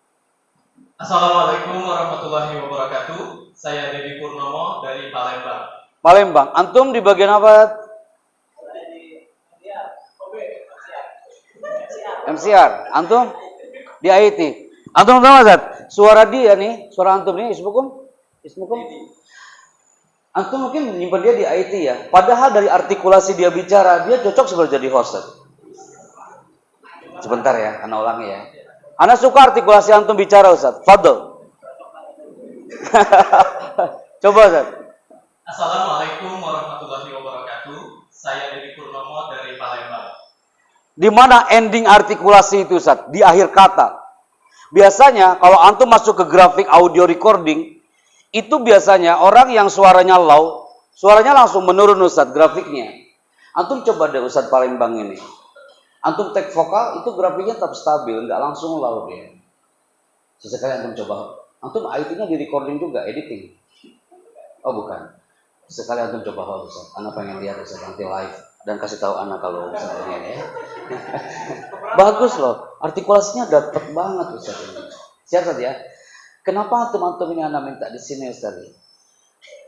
Speaker 8: Assalamualaikum warahmatullahi wabarakatuh. Saya Dedi Purnomo dari Palembang.
Speaker 1: Palembang. Antum di bagian apa? MCR. Antum di IT. Antum tahu Ustaz? Suara dia nih, suara antum nih ismukum? Antum mungkin menyimpan dia di IT ya. Padahal dari artikulasi dia bicara, dia cocok sebagai jadi host. Sebentar ya, ana ulangi ya. Ana suka artikulasi antum bicara Ustaz. Fadl. Coba Ustaz.
Speaker 8: Assalamualaikum warahmatullahi wabarakatuh. Saya Dedi Purnomo dari Palembang.
Speaker 1: Di mana ending artikulasi itu Ustaz? Di akhir kata. Biasanya kalau antum masuk ke grafik audio recording, itu biasanya orang yang suaranya low, suaranya langsung menurun Ustaz grafiknya. Antum coba deh Ustaz Palembang ini. Antum take vokal itu grafiknya tetap stabil, nggak langsung low dia. Sesekali antum coba. Antum IT-nya di recording juga, editing. Oh bukan. Sekali antum coba Ustaz. Ana pengen lihat Ustaz nanti live dan kasih tahu Ana kalau Ustaz ini ya. Bagus loh. Artikulasinya dapat banget Ustaz ini. Siap Ustaz ya. Kenapa antum ini Ana minta di sini Ustaz?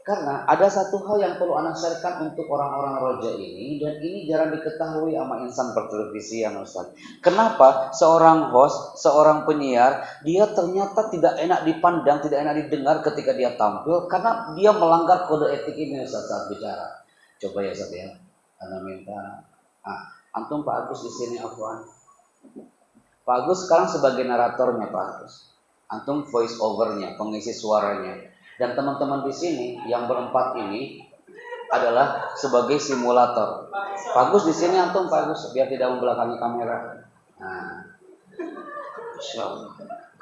Speaker 1: Karena ada satu hal yang perlu Ana sharekan untuk orang-orang Roja ini, dan ini jarang diketahui sama insan pertelevisian Ustaz. Kenapa seorang host, seorang penyiar, dia ternyata tidak enak dipandang, tidak enak didengar ketika dia tampil, karena dia melanggar kode etik ini Ustaz saat bicara. Coba ya Ustaz ya. Ana minta antum Pak Agus di sini afwan. Pak Agus sekarang sebagai naratornya Pak Agus. Antum voice overnya, pengisi suaranya. Dan teman-teman di sini yang berempat ini adalah sebagai simulator. Pak Agus di sini antum Pak Agus biar tidak membelakangi kamera. Nah,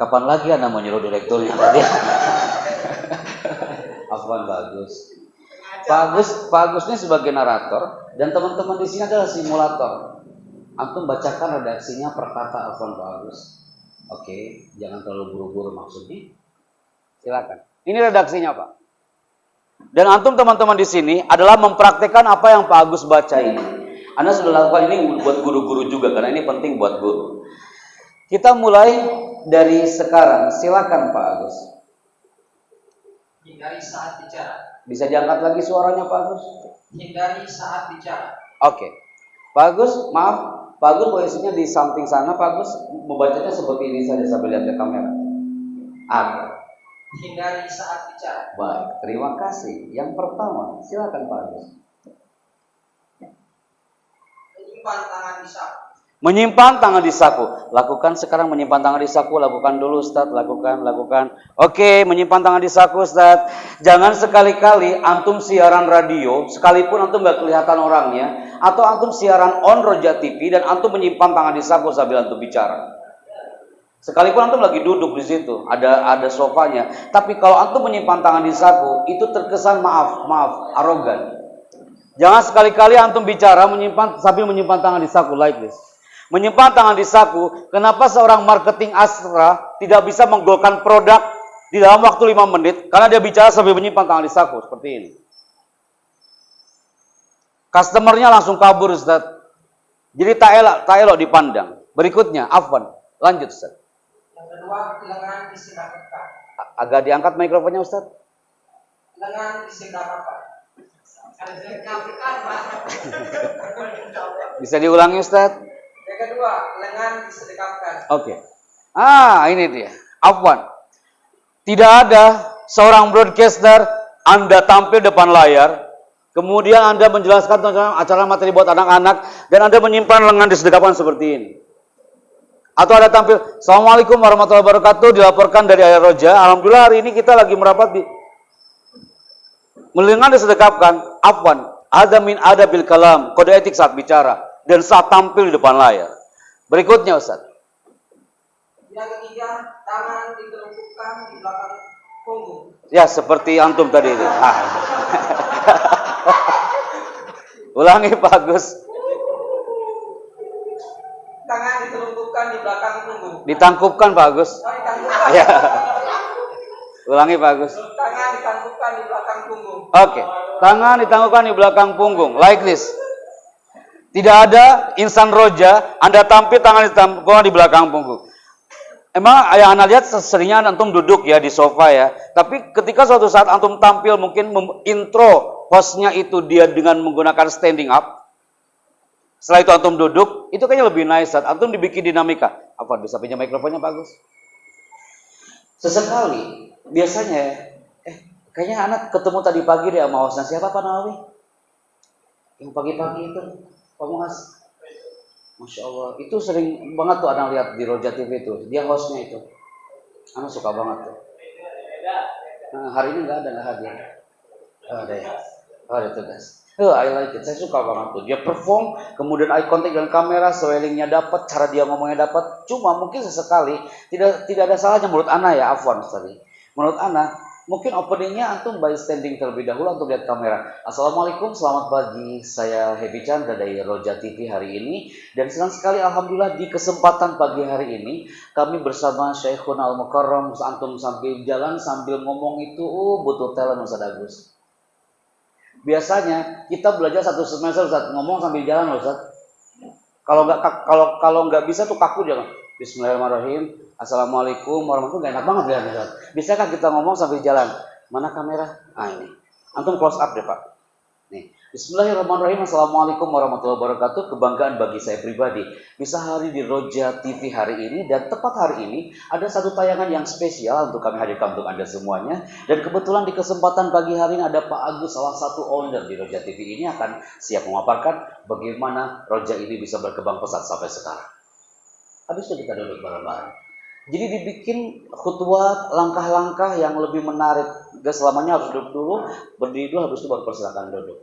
Speaker 1: kapan lagi Anda mau nyuruh direkturnya tadi? Afwan Pak Agus. Pak Agus ini sebagai narator dan teman-teman di sini adalah simulator. Antum bacakan redaksinya per kata Afwan Pak Agus. Oke, jangan terlalu buru-buru maksudnya. Silakan. Ini redaksinya Pak. Dan antum teman-teman di sini adalah mempraktekkan apa yang Pak Agus baca ini. Anda sudah lakukan ini buat guru-guru juga karena ini penting buat guru. Kita mulai dari sekarang. Silakan Pak Agus.
Speaker 3: Hindari saat bicara.
Speaker 1: Bisa diangkat lagi suaranya Pak Agus?
Speaker 3: Hindari saat bicara.
Speaker 1: Oke. Pak Agus, maaf. Pak Agus posisinya di samping sana. Pak Agus membacanya seperti ini saja sambil lihat ke kamera.
Speaker 7: hindari saat bicara.
Speaker 1: Baik, terima kasih. Yang pertama, silakan Pak Agus.
Speaker 7: Menyimpan tangan di saku.
Speaker 1: Menyimpan tangan di saku. Lakukan sekarang menyimpan tangan di saku. Lakukan dulu Ustaz. Lakukan. Oke, menyimpan tangan di saku Ustaz. Jangan sekali-kali antum siaran radio, sekalipun antum gak kelihatan orangnya, atau antum siaran on Roja TV dan antum menyimpan tangan di saku sambil antum bicara. Sekalipun antum lagi duduk di situ, ada sofanya. Tapi kalau antum menyimpan tangan di saku, itu terkesan maaf, arogan. Jangan sekali-kali antum bicara sambil menyimpan tangan di saku like this. Menyimpan tangan di saku, kenapa seorang marketing Astra tidak bisa menggolkan produk di dalam waktu 5 menit? Karena dia bicara sambil menyimpan tangan di saku, seperti ini. Customernya langsung kabur Ustaz. Jadi tak elok dipandang. Berikutnya, Afwan, lanjut Ustaz.
Speaker 7: Yang kedua, lengan disedekapkan.
Speaker 1: Agak diangkat mikrofonnya Ustaz.
Speaker 7: Lengan disedekapkan.
Speaker 1: Bisa diulangi Ustaz?
Speaker 7: Yang kedua, lengan disedekapkan.
Speaker 1: Oke. Ini dia. Afwan. Tidak ada seorang broadcaster Anda tampil depan layar, kemudian Anda menjelaskan tentang acara materi buat anak-anak, dan Anda menyimpan lengan disedekapkan seperti ini. Atau ada tampil, Assalamualaikum warahmatullahi wabarakatuh, dilaporkan dari Ayah Roja. Alhamdulillah hari ini kita lagi merapat di lengan disedekapkan. Afwan. Ada min adabil kalam, kode etik saat bicara dan saat tampil di depan layar. Berikutnya Ustaz.
Speaker 7: Yang ketiga, tangan ditelungkupkan di belakang punggung.
Speaker 1: Ya, seperti antum tadi itu. Ulangi Pak Agus.
Speaker 7: Tangan ditelungkupkan di belakang punggung.
Speaker 1: Ditangkupkan Pak Agus.
Speaker 7: Ditangkupkan.
Speaker 1: Ya. Ulangi Pak Agus.
Speaker 7: Tangan ditangkupkan di belakang punggung.
Speaker 1: Oke. Tangan ditangkupkan di belakang punggung. Like this. Tidak ada insan Roja, Anda tampil tangan ditangkupkan di belakang punggung. Emang yang Anda lihat seringnya antum duduk ya di sofa ya. Tapi ketika suatu saat antum tampil mungkin intro hostnya itu dia dengan menggunakan standing up. Setelah itu antum duduk, itu kayaknya lebih nice saat antum dibikin dinamika. Apa bisa pinjam mikrofonnya Pak Agus? Sesekali biasanya kayaknya anak ketemu tadi pagi deh sama hostnya. Siapa Pak Nawawi? Yang pagi-pagi itu Pak Muas. Masya Allah, itu sering banget tuh anak lihat di Roja TV itu. Dia hostnya itu. Anak suka banget tuh. Nah, hari ini nggak hadir. Ada ya? Ada tugas. I like it. Saya suka banget tuh. Dia perform, kemudian eye contact dengan kamera, swellingnya dapat, cara dia ngomongnya dapat. Cuma mungkin sesekali tidak ada salahnya menurut Ana ya, Afwan tadi. Menurut Ana, mungkin openingnya antum by standing terlebih dahulu untuk lihat kamera. Assalamualaikum, selamat pagi. Saya Happy Chandra dari Roja TV hari ini. Dan senang sekali alhamdulillah di kesempatan pagi hari ini kami bersama Syekhun Al-Mukarram. Antum sambil jalan sambil ngomong itu butuh talent Ustaz Agus. Biasanya kita belajar satu semester Ustaz, ngomong sambil jalan Ustaz. Kalau nggak bisa tuh kaku jangan. Bismillahirrahmanirrahim. Assalamualaikum warahmatullahi wabarakatuh. Enak banget ya Ustaz. Bisakah kita ngomong sambil jalan? Mana kamera? Ini. Antum close up deh Pak. Nih. Bismillahirrahmanirrahim. Assalamualaikum warahmatullahi wabarakatuh. Kebanggaan bagi saya pribadi bisa hadir di Roja TV hari ini, dan tepat hari ini ada satu tayangan yang spesial untuk kami hadirkan untuk Anda semuanya. Dan kebetulan di kesempatan pagi hari ini ada Pak Agus, salah satu owner di Roja TV ini, akan siap memaparkan bagaimana Roja ini bisa berkembang pesat sampai sekarang. Habis itu kita duduk bareng-bareng. Jadi dibikin khutbah langkah-langkah yang lebih menarik. Gak selamanya harus duduk dulu, berdiri dulu, habis itu baru persilakan duduk.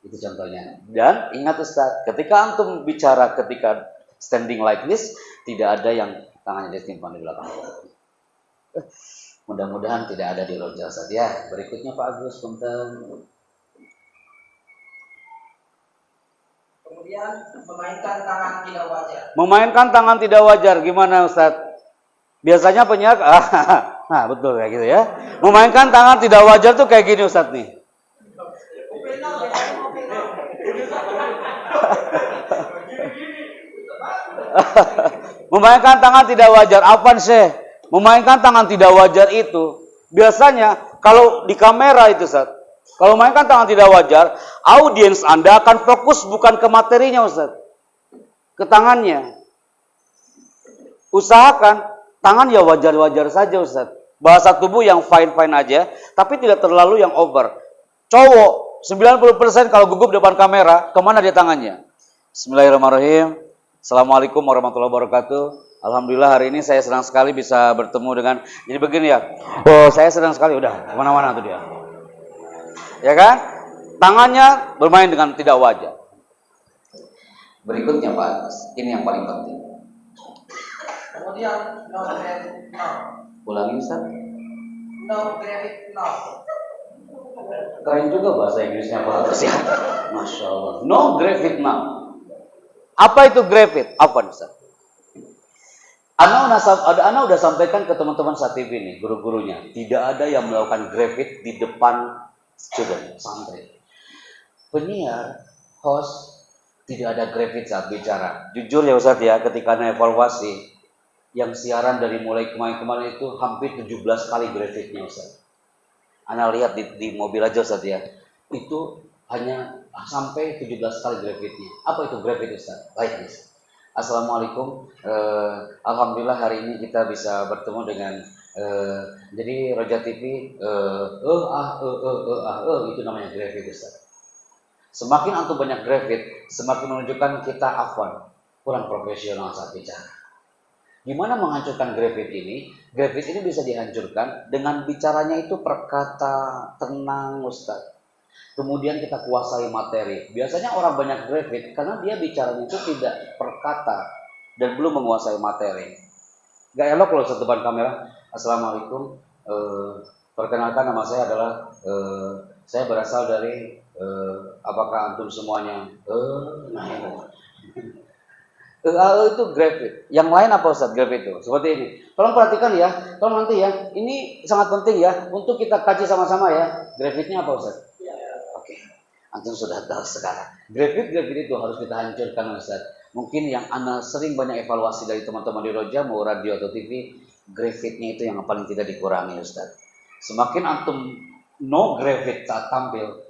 Speaker 1: Itu contohnya. Dan ingat Ustaz, ketika antum bicara ketika standing like this, tidak ada yang tangannya disimpan di belakang. Mudah-mudahan tidak ada di Roja Ustaz ya. Berikutnya Pak Agus, punten.
Speaker 7: Kemudian memainkan tangan tidak wajar.
Speaker 1: Memainkan tangan tidak wajar gimana Ustaz? Biasanya penyiar nah betul kayak gitu ya. Memainkan tangan tidak wajar tuh kayak gini Ustaz nih. Memainkan tangan tidak wajar. Apaan sih? Memainkan tangan tidak wajar itu biasanya kalau di kamera itu Ustaz. Kalau mainkan tangan tidak wajar, audiens Anda akan fokus bukan ke materinya Ustaz, ke tangannya. Usahakan tangan ya wajar-wajar saja Ustaz. Bahasa tubuh yang fine-fine aja, tapi tidak terlalu yang over. Cowok 90% kalau gugup depan kamera, kemana dia tangannya? Bismillahirrahmanirrahim. Assalamualaikum warahmatullahi wabarakatuh. Alhamdulillah hari ini saya senang sekali bisa bertemu dengan. Jadi begini ya. Oh, saya senang sekali udah kemana-mana tuh dia. Ya kan? Tangannya bermain dengan tidak wajar. Berikutnya Pak, ini yang paling penting.
Speaker 7: Kemudian no gravity no.
Speaker 1: Ulangi Ustaz.
Speaker 7: No gravity no.
Speaker 1: Keren juga bahasa Inggrisnya Pak. Masya Allah. No gravity now. Apa itu gravity? Apa Ustaz? Ana udah sampaikan ke teman-teman Satv nih, guru-gurunya. Tidak ada yang melakukan gravity di depan student, santri. Penyiar, host, tidak ada gravity saat bicara. Jujur ya Ustaz ya, ketika Ana evaluasi, yang siaran dari mulai kemarin-kemarin itu hampir 17 kali gravity-nya Ustaz. Ana lihat di mobil aja Ustaz ya, itu hanya sampai 17 kali gravity-nya. Apa itu gravity Ustaz? Like this. Assalamualaikum. Alhamdulillah hari ini kita bisa bertemu dengan jadi Roja TV. Itu namanya gravity Ustaz. Semakin antum banyak gravity, semakin menunjukkan kita afwan, kurang profesional saat bicara. Gimana menghancurkan gravity ini? Gravity ini bisa dihancurkan dengan bicaranya itu perkata, tenang Ustaz. Kemudian kita kuasai materi. Biasanya orang banyak gravity karena dia bicaranya itu tidak perkata dan belum menguasai materi. Gak elok kalau depan kamera. Assalamualaikum. Perkenalkan nama saya adalah saya berasal dari apakah antum semuanya? Itu gravity. Yang lain apa Ustaz gravity itu? Seperti ini. Tolong perhatikan ya. Tolong nanti ya. Ini sangat penting ya untuk kita kaji sama-sama ya. Gravity-nya apa Ustaz? Oke. Antum sudah tahu sekarang. Gravity itu harus kita hancurkan Ustaz. Mungkin yang Ana sering banyak evaluasi dari teman-teman di Roja mau radio atau TV, gravity-nya itu yang paling tidak dikurangi Ustaz. Semakin antum no gravity saat tampil,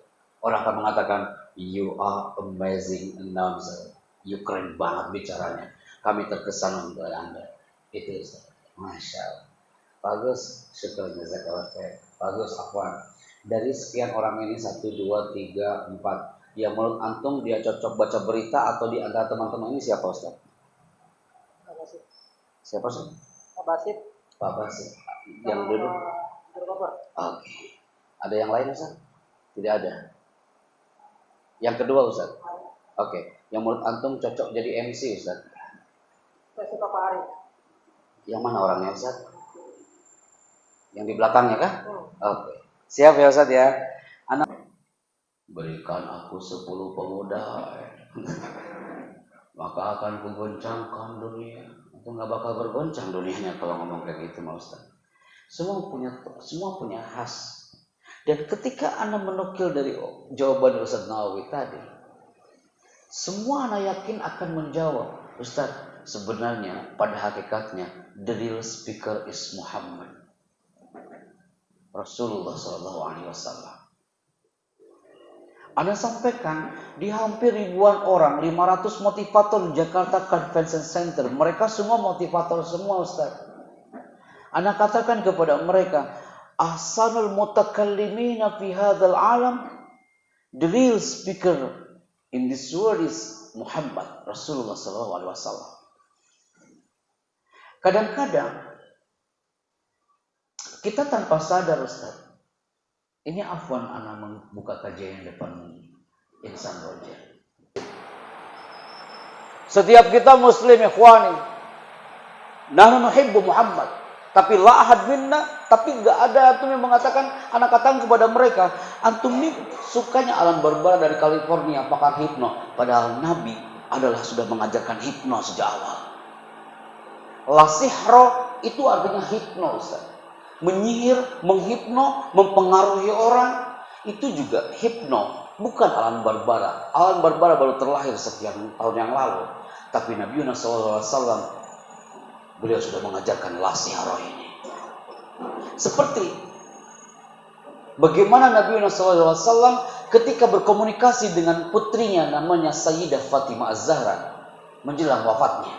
Speaker 1: orang akan mengatakan you are amazing announcer. You keren banget bicaranya. Kami terkesan untuk Anda. Itu Ustaz. Masya Allah. Bagus. Syukur jazakallah khair. Bagus Afwan. Dari sekian orang ini 1, 2, 3, 4. Yang menurut antum dia cocok baca berita atau di antara teman-teman ini siapa Ustaz?
Speaker 3: Pak Basit.
Speaker 1: Siapa Ustaz?
Speaker 3: Pak Basit.
Speaker 1: Pak Basit. Yang duduk. Oke. Ada yang lain Ustaz? Tidak ada. Yang kedua Ustaz. Oke. Yang menurut antum cocok jadi MC Ustaz?
Speaker 3: Saya suka Pak Arif.
Speaker 1: Yang mana orangnya Ustaz? Yang di belakangnya kah? Oke. Siap ya Ustaz ya. Anak berikan aku 10 pemuda maka akan kugoncangkan dunia. Itu nggak bakal bergoncang dunianya kalau ngomong kayak gitu Mas Ustaz. Semua punya khas. Dan ketika Anda menukil dari jawaban Ustaz Nawawi tadi, semua anak yakin akan menjawab, Ustaz, sebenarnya pada hakikatnya the real speaker is Muhammad Rasulullah SAW. Anda sampaikan di hampir ribuan orang, 500 motivator di Jakarta Convention Center. Mereka semua motivator semua Ustaz. Anda katakan kepada mereka, ahsanul mutakallimina fi hadzal alam, the real speaker in this world is Muhammad Rasulullah SAW. Kadang-kadang kita tanpa sadar Ustaz, ini afwan ana membuka kajian depan insan Roja. Setiap kita muslim ikhwani, nahnu nuhibbu Muhammad, tapi la ahad minna, tapi enggak ada antum yang mengatakan, anak katakan kepada mereka, antum ini sukanya alam barbara dari California, pakar hipno, padahal Nabi adalah sudah mengajarkan hipno sejak awal. La sihro itu artinya hipno Ustaz. Menyihir, menghipno, mempengaruhi orang, itu juga hipno, bukan alam barbara. Alam barbara baru terlahir sekian tahun yang lalu, tapi Nabi Muhammad SAW beliau sudah mengajarkan la sihro ini. Seperti bagaimana Nabi Muhammad SAW ketika berkomunikasi dengan putrinya namanya Sayyidah Fatimah Az-Zahra menjelang wafatnya.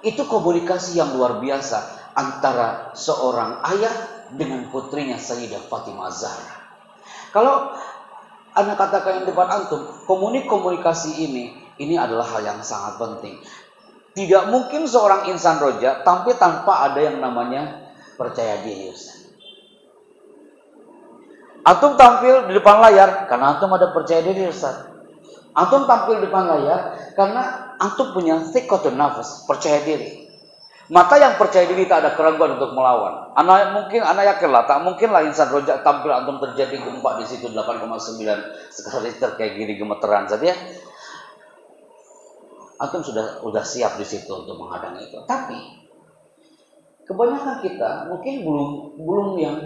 Speaker 1: Itu komunikasi yang luar biasa. antara seorang ayah dengan putrinya Sayyidah Fatimah Zahra. Kalau Anda katakan yang depan antum, komunikasi ini adalah hal yang sangat penting. Tidak mungkin seorang insan roja tampil tanpa ada yang namanya percaya diri, Ustaz. Antum tampil di depan layar karena antum ada percaya diri, Ustaz. Antum tampil di depan layar karena antum punya thiqatun nafas, percaya diri. Mata yang percaya diri tak ada keraguan untuk melawan. Anak yakinlah, tak mungkinlah insan rojak tampil antum terjadi gempa di situ 8,9 skala Richter kayak gini gemeteran saja. Antum sudah siap di situ untuk menghadang itu. Tapi kebanyakan kita mungkin belum yang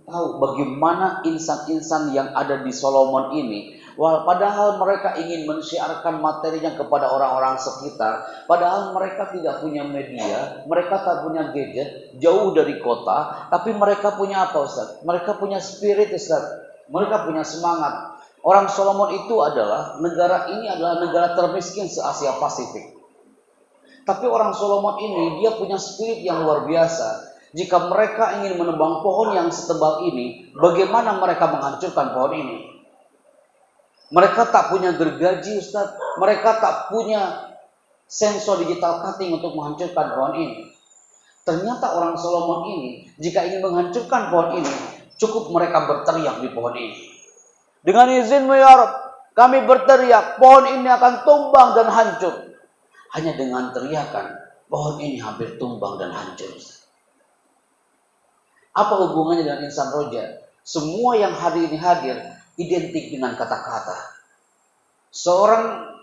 Speaker 1: tahu bagaimana insan-insan yang ada di Solomon ini. Padahal mereka ingin mensyiarkan materinya kepada orang-orang sekitar. Padahal mereka tidak punya media, mereka tak punya gadget, jauh dari kota. Tapi mereka punya apa, Ustaz? Mereka punya spirit, Ustaz. Mereka punya semangat. Orang Solomon itu negara termiskin se-Asia Pasifik. Tapi orang Solomon ini dia punya spirit yang luar biasa. Jika mereka ingin menebang pohon yang setebal ini, bagaimana mereka menghancurkan pohon ini? Mereka tak punya gergaji, Ustaz. Mereka tak punya sensor digital cutting untuk menghancurkan pohon ini. Ternyata orang Solomon ini, jika ingin menghancurkan pohon ini, cukup mereka berteriak di pohon ini. Dengan izinmu ya Rabb, kami berteriak, pohon ini akan tumbang dan hancur. Hanya dengan teriakan, pohon ini hampir tumbang dan hancur. Apa hubungannya dengan insan roja? Semua yang hari ini hadir identik dengan kata-kata. Seorang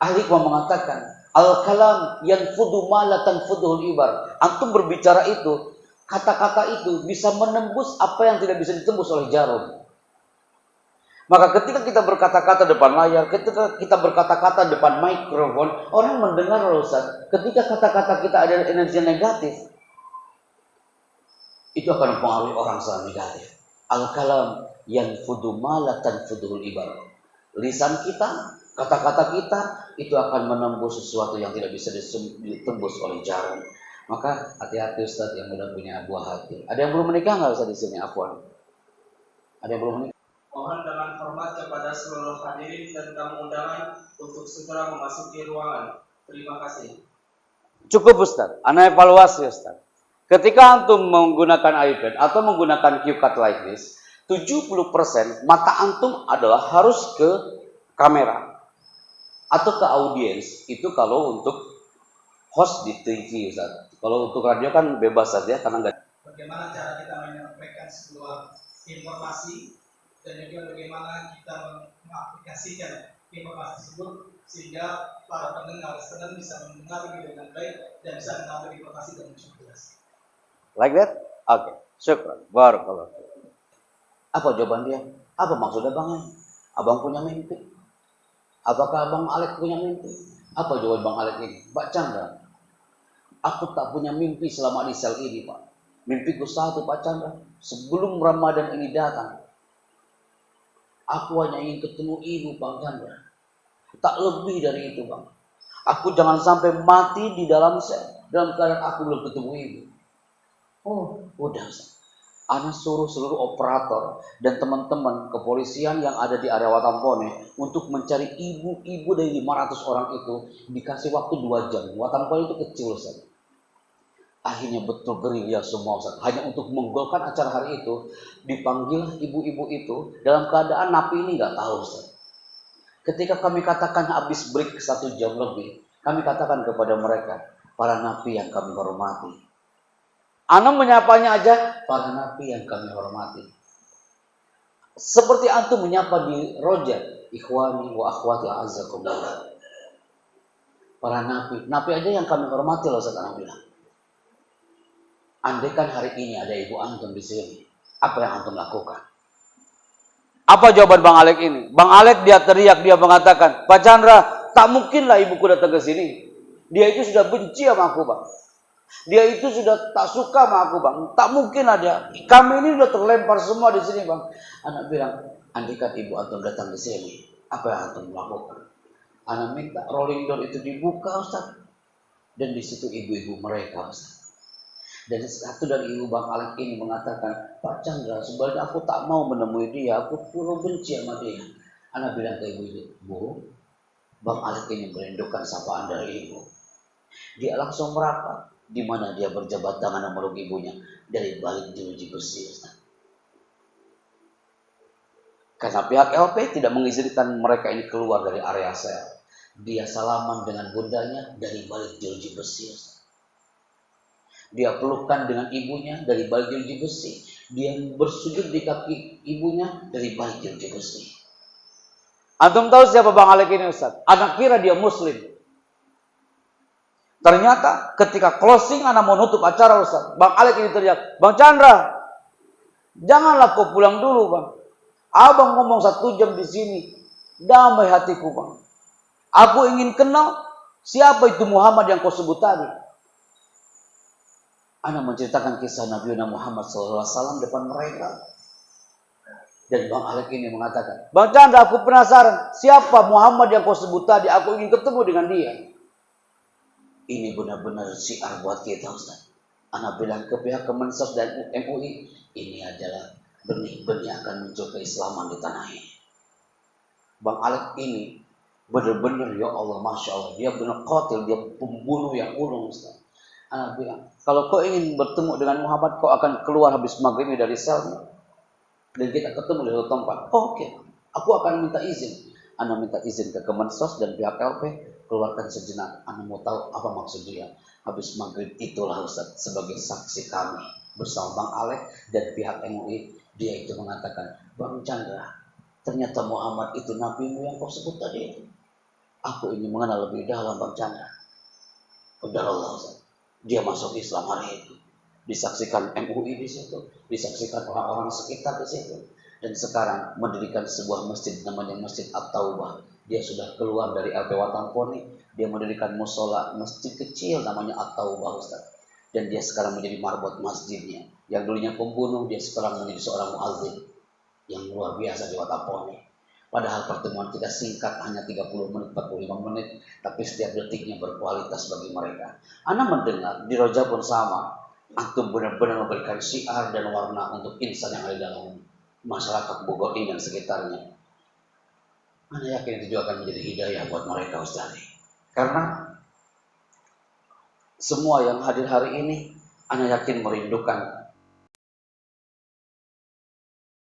Speaker 1: ahli mengatakan, al-kalam yanfudu ma la tanfuduhul ibar. Antum berbicara itu, kata-kata itu bisa menembus apa yang tidak bisa ditembus oleh jarum. Maka ketika kita berkata-kata depan layar, ketika kita berkata-kata depan mikrofon, orang mendengar, Ustaz. Ketika kata-kata kita ada energi negatif, itu akan mempengaruhi orang secara negatif. Al-kalam yanfudu ma la tanfuduhul ibar. Lisan kita, kata-kata kita itu akan menembus sesuatu yang tidak bisa ditembus oleh jarum. Maka hati-hati, Ustaz, yang mudah punya buah hati. Ada yang belum menikah nggak, Ustaz, di sini? Afwan. Ada yang belum menikah?
Speaker 5: Mohon dengan hormat kepada seluruh hadirin dan tamu undangan untuk segera memasuki ruangan. Terima kasih.
Speaker 1: Cukup, Ustaz. Ana evaluasi, Ustaz. Ketika antum menggunakan iPad atau menggunakan cue card like this, 70% mata antum adalah harus ke kamera atau ke audiens. Itu kalau untuk host di TV, Ustaz. Kalau untuk radio kan bebas saja karena enggak.
Speaker 6: Bagaimana cara kita menyampaikan sebuah informasi dan juga bagaimana kita mengaplikasikan informasi tersebut sehingga para pendengar sedang bisa mendengar dengan baik dan bisa mengambil informasi dengan cukup jelas.
Speaker 1: Like that? Oke. Syukran. Barakallah. Apa jawaban dia? Apa maksudnya Bang? Abang punya mimpi. Apakah Bang Alek punya mimpi? Apa jawaban Bang Alek ini? Pak Chandra, aku tak punya mimpi selama di sel ini, Pak. Mimpiku satu, Pak Chandra. Sebelum Ramadan ini datang, aku hanya ingin ketemu ibu, Bang Chandra. Tak lebih dari itu, Bang. Aku jangan sampai mati di dalam sel dalam keadaan aku belum ketemu ibu. Oh, udah, Ustaz. Ana suruh seluruh operator dan teman-teman kepolisian yang ada di area Watampone untuk mencari ibu-ibu dari 500 orang itu, dikasih waktu 2 jam. Watampone itu kecil, Ustaz. Akhirnya betul gerilya semua, Ustaz. Hanya untuk menggolkan acara hari itu, dipanggil ibu-ibu itu dalam keadaan napi ini nggak tahu, Ustaz. Ketika kami katakan habis break 1 jam lebih, kami katakan kepada mereka, para napi yang kami hormati. Ana menyapanya aja, para napi yang kami hormati. Seperti antum menyapa di roja, ikhwani wa akhwati a'azzakumullah. Para napi aja yang kami hormati loh, Ustaz, Ana bilang. Andaikan hari ini ada ibu antum di sini, apa yang antum lakukan? Apa jawaban Bang Alek ini? Bang Alek dia teriak, dia mengatakan, Pak Chandra, tak mungkinlah ibuku datang ke sini. Dia itu sudah benci sama aku, Bang. Dia itu sudah tak suka sama aku, Bang. Tak mungkin ada. Kami ini sudah terlempar semua di sini, Bang. Anak bilang, andaikan ibu antum datang di sini, apa yang antum lakukan? Anak minta rolling door itu dibuka, Ustaz. Dan di situ ibu-ibu mereka, Ustaz. Dan satu dari ibu Bang Alek ini mengatakan, Pak Chandra, sebenarnya aku tak mau menemui dia, aku pura benci sama dia. Ana bilang ke ibu itu, Bu, Bang Alek ini merindukan sapaan dari ibu. Dia langsung merapat, di mana dia berjabat tangan memeluk ibunya dari balik jeruji besi. Karena pihak LP tidak mengizinkan mereka ini keluar dari area sel. Dia salaman dengan bundanya dari balik jeruji besi. Dia pelukan dengan ibunya dari balik jeruji besi. Dia bersujud di kaki ibunya dari balik jeruji besi. Antum tahu siapa Bang Alek ini Ustaz? Anak kira dia muslim. Ternyata ketika closing anak mau nutup acara Ustaz, Bang Alek ini teriak, Bang Chandra, janganlah kau pulang dulu Bang. Abang ngomong 1 jam di sini, damai hatiku Bang. Aku ingin kenal siapa itu Muhammad yang kau sebut tadi. Anak menceritakan kisah Nabi Muhammad SAW depan mereka. Dan Bang Alek ini mengatakan, Bang Chandra, aku penasaran siapa Muhammad yang kau sebut tadi. Aku ingin ketemu dengan dia. Ini benar-benar syiar buat kita Ustaz. Anak bilang ke pihak Kemensos dan MUI, ini adalah benih-benih akan muncul keislaman di tanah ini. Bang Alek ini benar-benar ya Allah, Masya Allah, dia benar qatil, dia pembunuh yang ulung Ustaz. Anak bilang, kalau kau ingin bertemu dengan Muhammad, kau akan keluar habis maghrib dari selmu. Dan kita ketemu di satu tempat. Oke, aku akan minta izin. Anak minta izin ke Kemensos dan pihak LP, keluarkan sejenak. Anak mau tahu apa maksud dia. Habis maghrib itulah Ustaz, sebagai saksi kami bersama Bang Alek dan pihak MUI, dia itu mengatakan, Bang Chandra, ternyata Muhammad itu nabimu yang kau sebut tadi. Aku ingin mengenal lebih dalam Bang Chandra. Benar Allah Ustaz. Dia masuk Islam hari itu. Disaksikan MUI di situ, disaksikan orang-orang sekitar di situ. Dan sekarang mendirikan sebuah masjid namanya Masjid At-Taubah. Dia sudah keluar dari LP Watampone, dia mendirikan musola masjid kecil namanya At-Taubah Ustaz. Dan dia sekarang menjadi marbot masjidnya. Yang dulunya pembunuh, dia sekarang menjadi seorang muazzin yang luar biasa di Watampone. Padahal pertemuan kita singkat, hanya 30 menit, 45 menit, tapi setiap detiknya berkualitas bagi mereka. Anda mendengar, di Roja pun sama. Antum benar-benar memberikan syiar dan warna untuk insan yang ada dalam masyarakat Bogor ini dan sekitarnya. Anda yakin itu juga akan menjadi hidayah buat mereka Ustaz. Karena semua yang hadir hari ini, Anda yakin merindukan